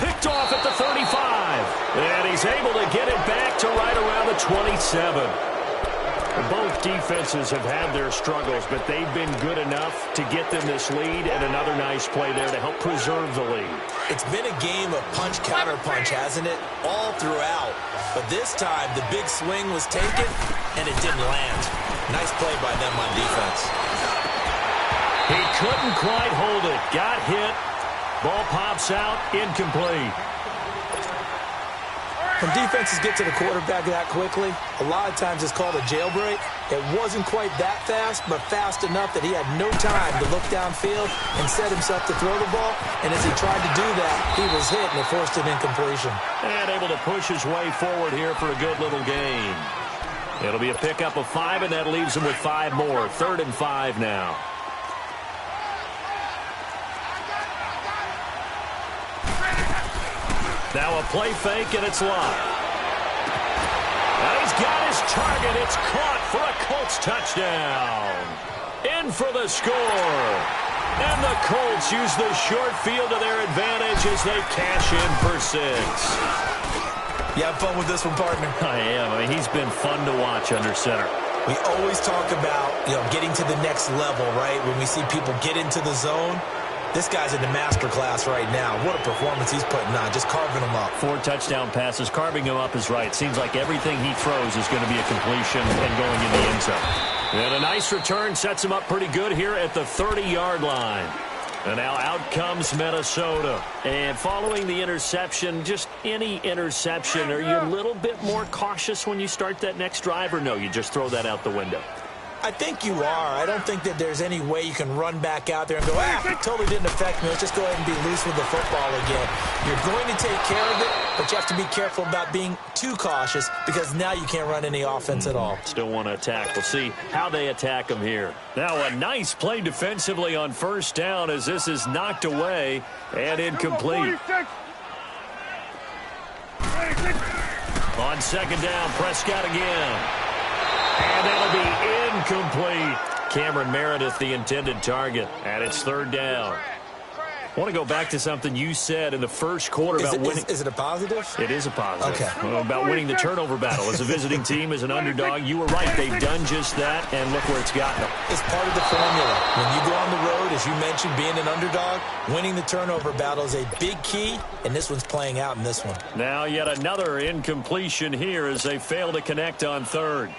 Picked off at the 35. And he's able to get it back to right around the 27. Both defenses have had their struggles, but they've been good enough to get them this lead, and another nice play there to help preserve the lead. It's been a game of punch-counter-punch, hasn't it? All throughout. But this time, the big swing was taken, and it didn't land. Nice play by them on defense. He couldn't quite hold it. Got hit. Ball pops out. Incomplete. When defenses get to the quarterback that quickly, a lot of times it's called a jailbreak. It wasn't quite that fast, but fast enough that he had no time to look downfield and set himself to throw the ball. And as he tried to do that, he was hit, and it forced an incompletion. And able to push his way forward here for a good little gain. It'll be a pickup of 5, and that leaves him with 5 more. 3rd and 5 now. Now a play fake, and it's Luck. And he's He's got his target. It's caught for a Colts touchdown. In for the score. And the Colts use the short field to their advantage as they cash in for 6. You have fun with this one, partner? I am. I mean, he's been fun to watch under center. We always talk about, getting to the next level, right? When we see people get into the zone, this guy's in the master class right now. What a performance he's putting on, just carving them up. 4 touchdown passes. Carving him up is right. Seems like everything he throws is going to be a completion and going in the end zone. And a nice return sets him up pretty good here at the 30-yard line. And now out comes Minnesota. And following the interception, just any interception, are you a little bit more cautious when you start that next drive, or no, you just throw that out the window? I think you are. I don't think that there's any way you can run back out there and go, it totally didn't affect me. Let's just go ahead and be loose with the football again. You're going to take care of it, but you have to be careful about being too cautious because now you can't run any offense at all. Still want to attack. We'll see how they attack him here. Now a nice play defensively on first down as this is knocked away and incomplete. On second down, Prescott again. And that'll be incomplete. Cameron Meredith, the intended target. And it's third down. I want to go back to something you said in the first quarter about winning. Is it a positive? It is a positive. Okay. About winning the turnover battle. As a visiting team, as an underdog, you were right. They've done just that, and look where it's gotten them. It's part of the formula. When you go on the road, as you mentioned, being an underdog, winning the turnover battle is a big key, and this one's playing out in this one. Now yet another incompletion here as they fail to connect on third.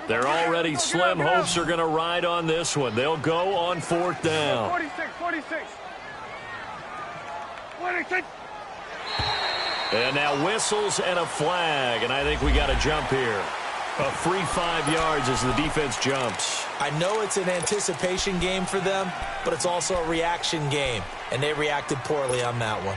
Their already slim hopes are going to ride on this one. They'll go on fourth down. 46. And now whistles and a flag, and I think we got a jump here. A free 5 yards as the defense jumps. I know it's an anticipation game for them, but it's also a reaction game, and they reacted poorly on that one.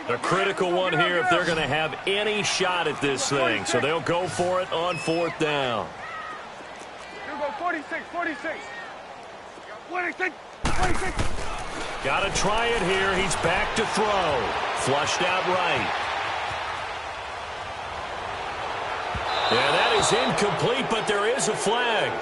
A critical one here if they're going to have any shot at this thing. So they'll go for it on fourth down. You go 46. Got to try it here. He's back to throw. Flushed out right. Yeah, that is incomplete, but there is a flag.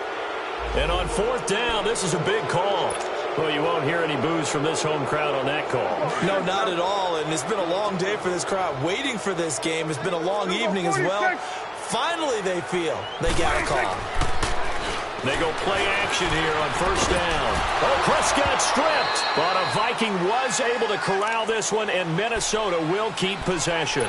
And on fourth down, this is a big call. Well, you won't hear any boos from this home crowd on that call. No, not at all. And it's been a long day for this crowd waiting for this game. It's been a long evening as well. Finally, they feel they got a call. They go play action here on first down. Oh, Prescott stripped. But a Viking was able to corral this one, and Minnesota will keep possession.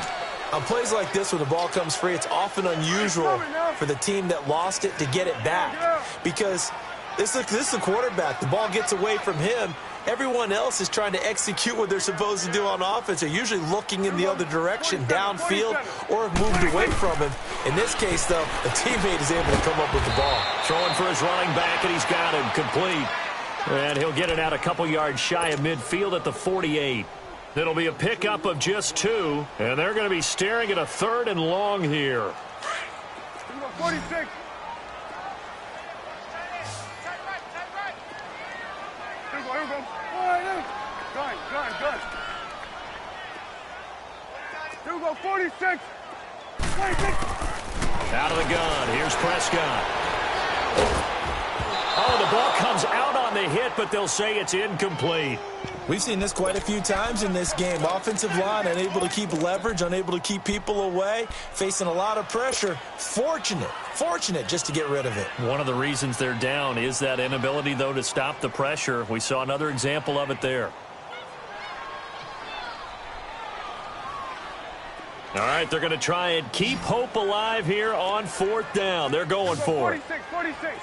On plays like this, when the ball comes free, it's often unusual for the team that lost it to get it back. Because this is the quarterback. The ball gets away from him. Everyone else is trying to execute what they're supposed to do on offense. They're usually looking in the other direction, downfield, or have moved away from him. In this case, though, a teammate is able to come up with the ball. Throwing for his running back, and he's got him complete. And he'll get it out a couple yards shy of midfield at the 48. It'll be a pickup of just 2, and they're going to be staring at a third and long here. 46. Good. You go 46. Out of the gun. Here's Prescott. Oh, the ball comes out on the hit, but they'll say it's incomplete. We've seen this quite a few times in this game. Offensive line unable to keep leverage, unable to keep people away, facing a lot of pressure. Fortunate just to get rid of it. One of the reasons they're down is that inability, though, to stop the pressure. We saw another example of it there. All right, they're going to try and keep hope alive here on fourth down. They're going for it. 46.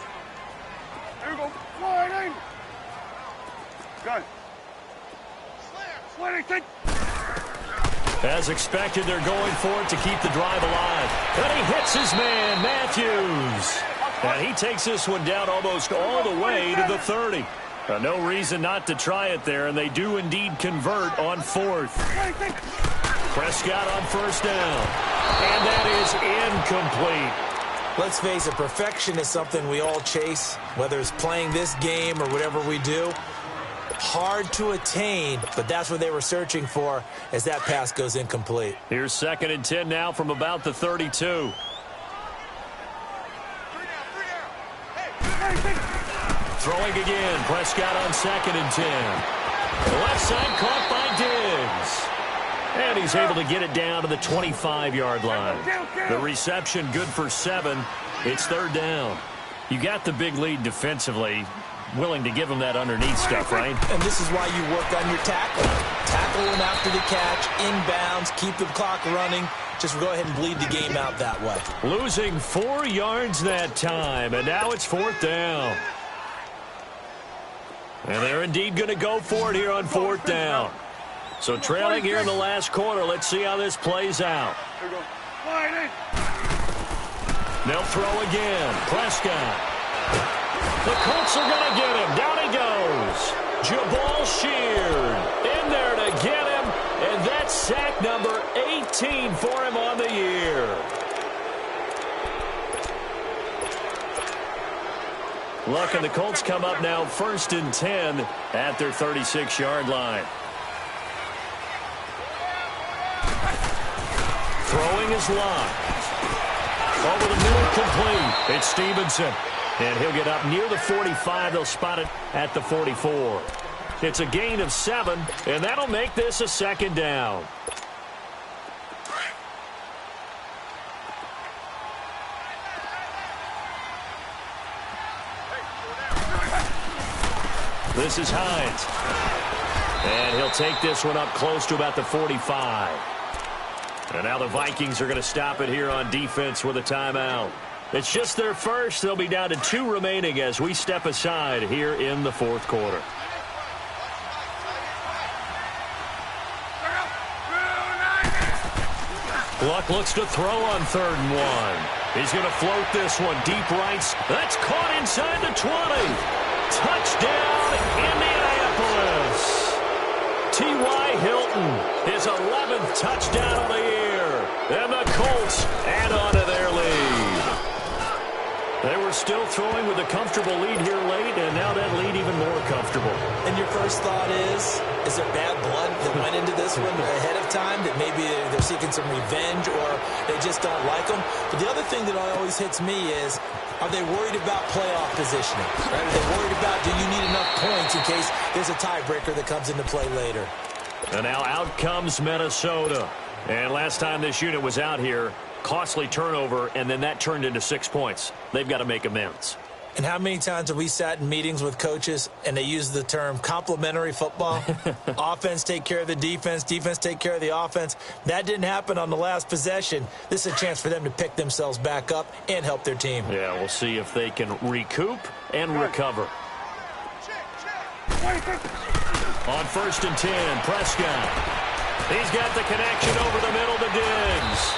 There you go. Flying in. Good. 26. As expected, they're going for it to keep the drive alive. And he hits his man, Matthews. And he takes this one down almost all the way to the 30. No reason not to try it there, and they do indeed convert on fourth. Prescott on first down. And that is incomplete. Let's face it, perfection is something we all chase, whether it's playing this game or whatever we do. Hard to attain, but that's what they were searching for as that pass goes incomplete. Here's 2nd and 10 now from about the 32. Throwing again. Prescott on 2nd and 10. The left side caught by Diggs. And he's able to get it down to the 25-yard line. The reception good for 7. It's 3rd down. You got the big lead defensively. Willing to give him that underneath stuff, right? And this is why you work on your tackling. Tackle him after the catch, inbounds, keep the clock running. Just go ahead and bleed the game out that way. Losing 4 yards that time, and now it's 4th down. And they're indeed going to go for it here on 4th down. So trailing here in the last quarter. Let's see how this plays out. They'll throw again. Prescott. The Colts are going to get him. Down he goes. Jabal Sheard in there to get him. And that's sack number 18 for him on the year. Look, and the Colts come up now 1st and 10 at their 36-yard line. Throwing is locked. Over the middle, complete. It's Stevenson. And he'll get up near the 45. They'll spot it at the 44. It's a gain of 7, and that'll make this a 2nd down. This is Hines. And he'll take this one up close to about the 45. And now the Vikings are going to stop it here on defense with a timeout. It's just their first. They'll be down to 2 remaining as we step aside here in the 4th quarter. Luck looks to throw on 3rd and 1. He's going to float this one deep right. That's caught inside the 20. Touchdown, Indianapolis. T.Y. Hilton, his 11th touchdown of the year. And the Colts add on to their lead. They were still throwing with a comfortable lead here late, and now that lead even more comfortable. And your first thought is there bad blood that went into this one ahead of time, that maybe they're seeking some revenge or they just don't like them? But the other thing that always hits me is, are they worried about playoff positioning? Right? Are they worried about, do you need enough points in case there's a tiebreaker that comes into play later? And now out comes Minnesota. And last time this unit was out here, costly turnover, and then that turned into 6 points. They've got to make amends. And how many times have we sat in meetings with coaches and they use the term complementary football? Offense take care of the defense, defense take care of the offense. That didn't happen on the last possession. This is a chance for them to pick themselves back up and help their team. Yeah, we'll see if they can recoup and recover. On 1st and 10, Prescott. He's got the connection over the middle to Diggs.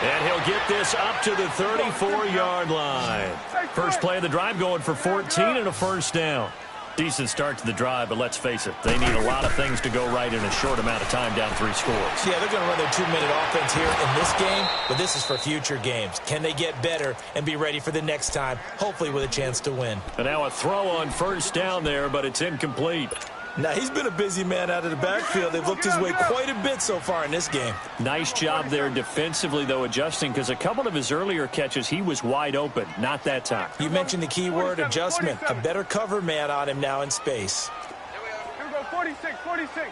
And he'll get this up to the 34-yard line. First play of the drive going for 14 and a 1st down. Decent start to the drive, but let's face it, they need a lot of things to go right in a short amount of time, down 3 scores. Yeah, they're going to run their 2-minute offense here in this game, but this is for future games. Can they get better and be ready for the next time, hopefully with a chance to win? And now a throw on 1st down there, but it's incomplete. Now, he's been a busy man out of the backfield. They've looked his way quite a bit so far in this game. Nice job there defensively, though, adjusting, because a couple of his earlier catches, he was wide open. Not that time. You mentioned the key word, adjustment. A better cover man on him now in space. Here we go, 46. 26.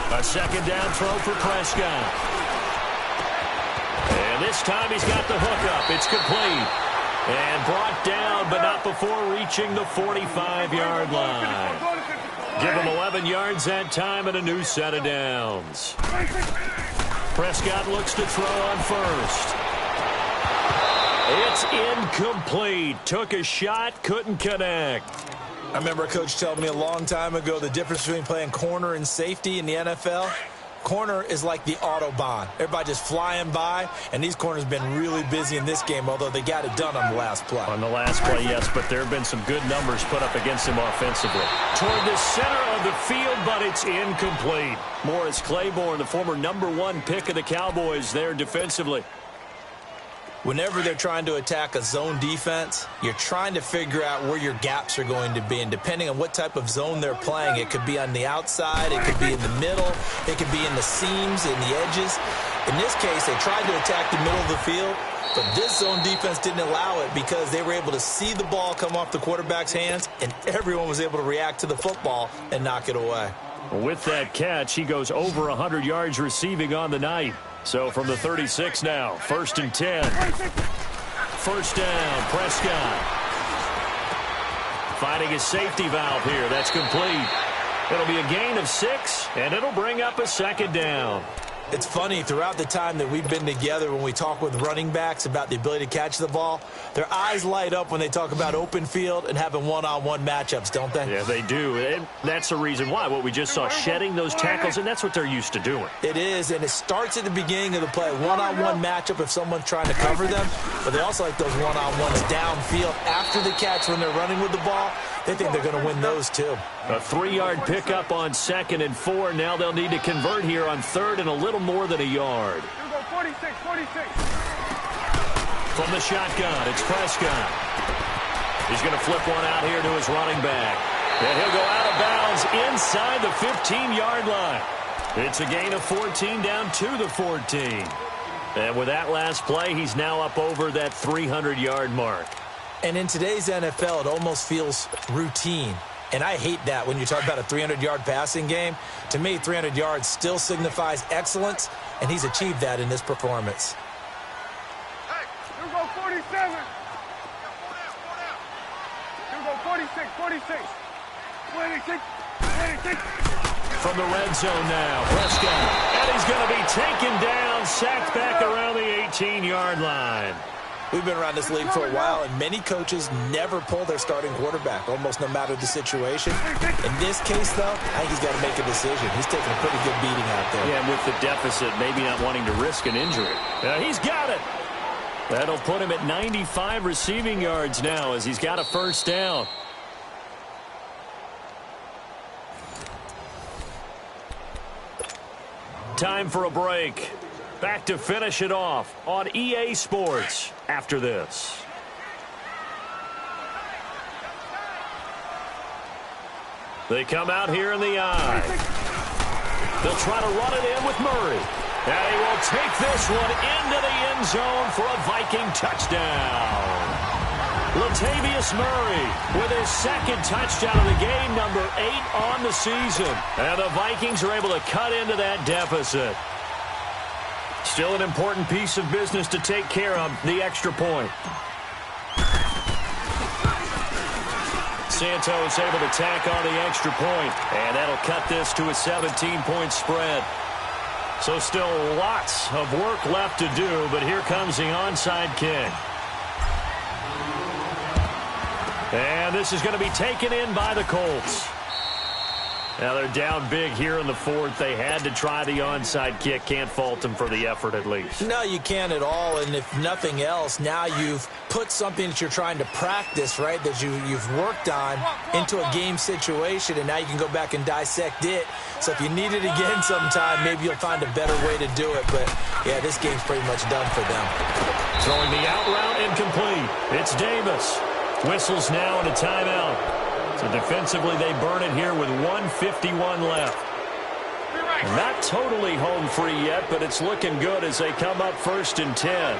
A 2nd down throw for Prescott. And this time he's got the hook up. It's complete. And brought down, but not before reaching the 45-yard line. Give him 11 yards that time and a new set of downs. Prescott looks to throw on 1st. It's incomplete. Took a shot, couldn't connect. I remember a coach telling me a long time ago the difference between playing corner and safety in the NFL. Corner is like the Autobahn. Everybody just flying by, and these corners have been really busy in this game, although they got it done on the last play. On the last play, yes, but there have been some good numbers put up against him offensively. Toward the center of the field, but it's incomplete. Morris Claiborne, the former #1 pick of the Cowboys there defensively. Whenever they're trying to attack a zone defense, you're trying to figure out where your gaps are going to be. And depending on what type of zone they're playing, it could be on the outside, it could be in the middle, it could be in the seams, in the edges. In this case, they tried to attack the middle of the field, but this zone defense didn't allow it because they were able to see the ball come off the quarterback's hands, and everyone was able to react to the football and knock it away. With that catch, he goes over 100 yards receiving on the night. So from the 36 now, 1st and 10. First down, Prescott. Finding his safety valve here. That's complete. It'll be a gain of 6, and it'll bring up a 2nd down. It's funny, throughout the time that we've been together, when we talk with running backs about the ability to catch the ball, their eyes light up when they talk about open field and having one-on-one matchups, don't they? Yeah, they do. And that's the reason why. What we just saw, shedding those tackles, and that's what they're used to doing. It is, and it starts at the beginning of the play. One-on-one matchup if someone's trying to cover them, but they also like those one-on-ones downfield after the catch when they're running with the ball. They think they're going to win those, too. A 3-yard pickup on 2nd and 4. Now they'll need to convert here on 3rd and a little more than a yard. 46, 46. From the shotgun, it's Prescott. He's going to flip one out here to his running back. And he'll go out of bounds inside the 15-yard line. It's a gain of 14 down to the 14. And with that last play, he's now up over that 300-yard mark. And in today's NFL, it almost feels routine. And I hate that when you talk about a 300-yard passing game. To me, 300 yards still signifies excellence, and he's achieved that in this performance. Hey, you go 47. You go 46, 46. 26, 26. From the red zone now, Prescott. And he's going to be taken down, sacked back around the 18-yard line. We've been around this league for a while, and many coaches never pull their starting quarterback, almost no matter the situation. In this case, though, I think he's got to make a decision. He's taking a pretty good beating out there. Yeah, and with the deficit, maybe not wanting to risk an injury. He's got it. That'll put him at 95 receiving yards now as he's got a first down. Time for a break. Back to finish it off on EA Sports after this. They come out here in the eye. They'll try to run it in with Murray. And he will take this one into the end zone for a Viking touchdown. Latavius Murray with his 2nd touchdown of the game, number 8 on the season. And the Vikings are able to cut into that deficit. Still an important piece of business to take care of, the extra point. Santos able to tack on the extra point, and that'll cut this to a 17-point spread. So still lots of work left to do, but here comes the onside kick. And this is going to be taken in by the Colts. Now they're down big here in the 4th. They had to try the onside kick. Can't fault them for the effort at least. No, you can't at all. And if nothing else, now you've put something that you're trying to practice, right, that you've worked on into a game situation, and now you can go back and dissect it. So if you need it again sometime, maybe you'll find a better way to do it. But, yeah, this game's pretty much done for them. Throwing the out route incomplete. It's Davis. Whistles now and a timeout. So defensively, they burn it here with 1:51 left. Not totally home free yet, but it's looking good as they come up 1st and 10.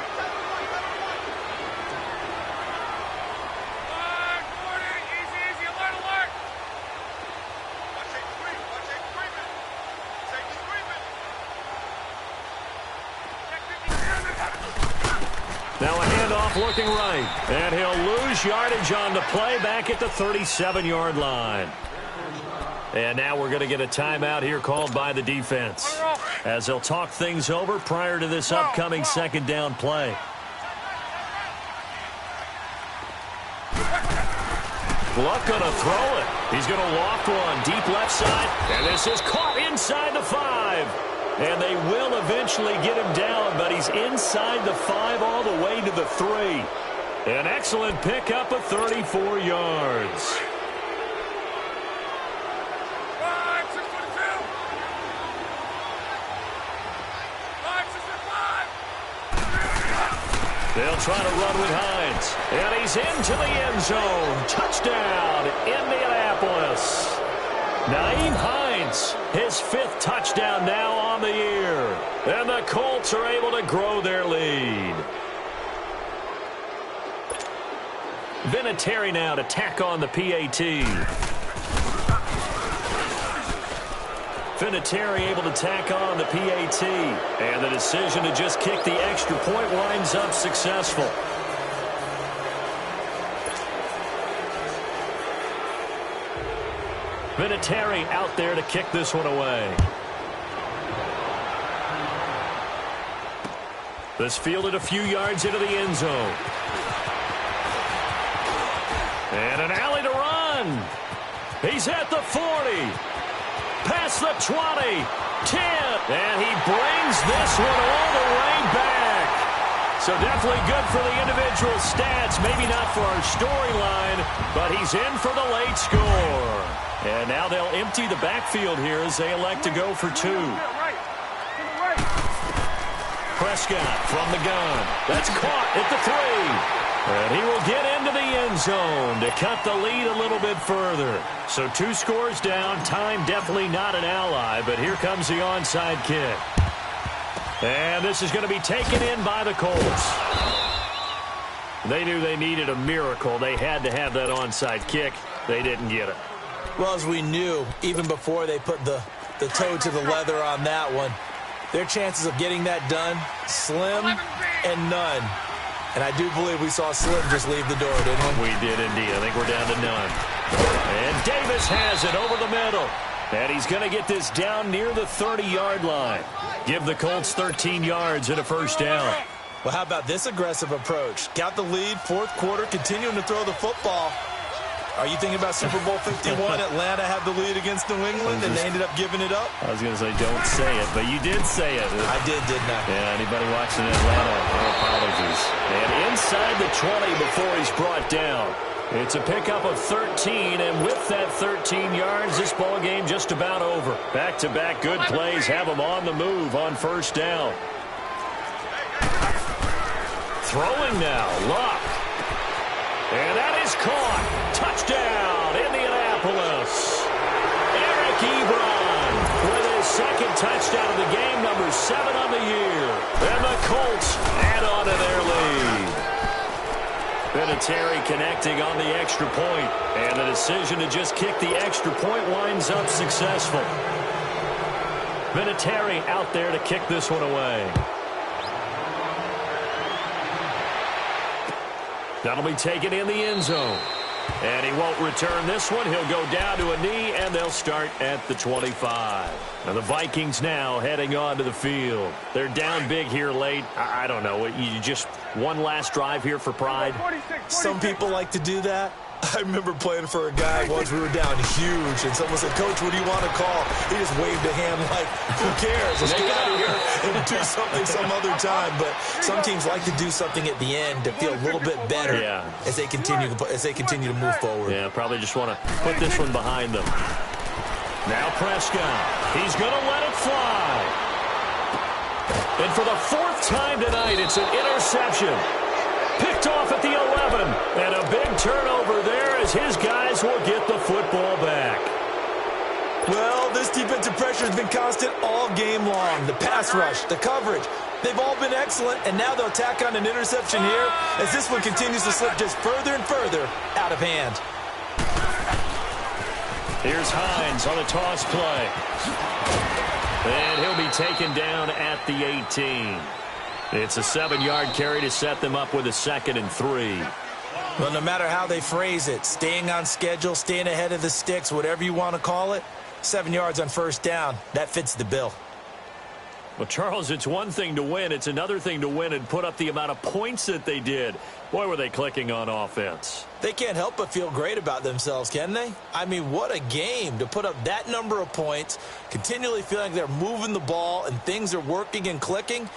Now a handoff looking right, and he'll lose yardage on the play back at the 37-yard line. And now we're going to get a timeout here called by the defense as they'll talk things over prior to this upcoming 2nd down play. Luck going to throw it. He's going to loft one deep left side, and this is caught inside the 5. And they will eventually get him down, but he's inside the 5 all the way to the 3. An excellent pickup of 34 yards. They'll try to run with Hines. And he's into the end zone. Touchdown, Indianapolis. Nyheim Hines, his 5th touchdown now on the year. And the Colts are able to grow their lead. Vinatieri now to tack on the PAT. Vinatieri able to tack on the PAT. And the decision to just kick the extra point winds up successful. Vinatieri out there to kick this one away. This fielded a few yards into the end zone. And an alley to run. He's at the 40. Past the 20. 10. And he brings this one all the way back. So definitely good for the individual stats. Maybe not for our storyline, but he's in for the late score. And now they'll empty the backfield here as they elect to go for 2. Prescott from the gun. That's caught at the 3. And he will get into the end zone to cut the lead a little bit further. So 2 scores down. Time definitely not an ally, but here comes the onside kick. And this is going to be taken in by the Colts. They knew they needed a miracle. They had to have that onside kick. They didn't get it. Well, as we knew, even before they put the toe to the leather on that one, their chances of getting that done, slim and none. And I do believe we saw Slim just leave the door, didn't we? We did indeed. I think we're down to none. And Davis has it over the middle. And he's going to get this down near the 30-yard line. Give the Colts 13 yards and a first down. Well, how about this aggressive approach? Got the lead, 4th quarter, continuing to throw the football. Are you thinking about Super Bowl 51? Atlanta had the lead against New England, and they ended up giving it up? I was going to say don't say it, but you did say it. I did, didn't I? Yeah, anybody watching Atlanta, no apologies. And inside the 20 before he's brought down. It's a pickup of 13, and with that 13 yards, this ball game just about over. Back-to-back good plays have them on the move on first down. Throwing now, Luck. And that is caught. Touchdown, Indianapolis. Eric Ebron with his 2nd touchdown of the game, number 7 on the year. And the Colts add on to their lead. Vinatieri connecting on the extra point. And the decision to just kick the extra point winds up successful. Vinatieri out there to kick this one away. That'll be taken in the end zone. And he won't return this one. He'll go down to a knee, and they'll start at the 25. Now the Vikings now heading onto the field. They're down big here late. I don't know. You just one last drive here for pride? 46. Some people like to do that. I remember playing for a guy once. We were down huge, and someone said, "Coach, what do you want to call?" He just waved a hand like, "Who cares? Let's get out of here and do something some other time." But some teams like to do something at the end to feel a little bit better as they continue to move forward. Yeah, probably just want to put this one behind them. Now Prescott. He's going to let it fly. And for the 4th time tonight, it's an interception. Picked off at the 11. And a big turnover there as his guys will get the football back. Well, this defensive pressure has been constant all game long. The pass rush, the coverage, they've all been excellent, and now they'll tack on an interception here as this one continues to slip just further and further out of hand. Here's Hines on the toss play. And he'll be taken down at the 18. It's a 7-yard carry to set them up with a 2nd and 3. Well, no matter how they phrase it, staying on schedule, staying ahead of the sticks, whatever you want to call it, 7 yards on first down, that fits the bill. Well, Charles, it's one thing to win. It's another thing to win and put up the amount of points that they did. Boy, were they clicking on offense. They can't help but feel great about themselves, can they? I mean, what a game to put up that number of points, continually feeling like they're moving the ball and things are working and clicking.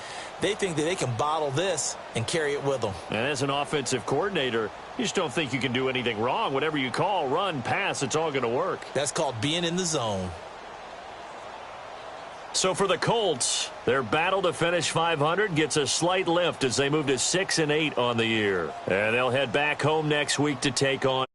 They think that they can bottle this and carry it with them. And as an offensive coordinator, you just don't think you can do anything wrong. Whatever you call, run, pass, it's all going to work. That's called being in the zone. So for the Colts, their battle to finish 500 gets a slight lift as they move to 6-8 on the year. And they'll head back home next week to take on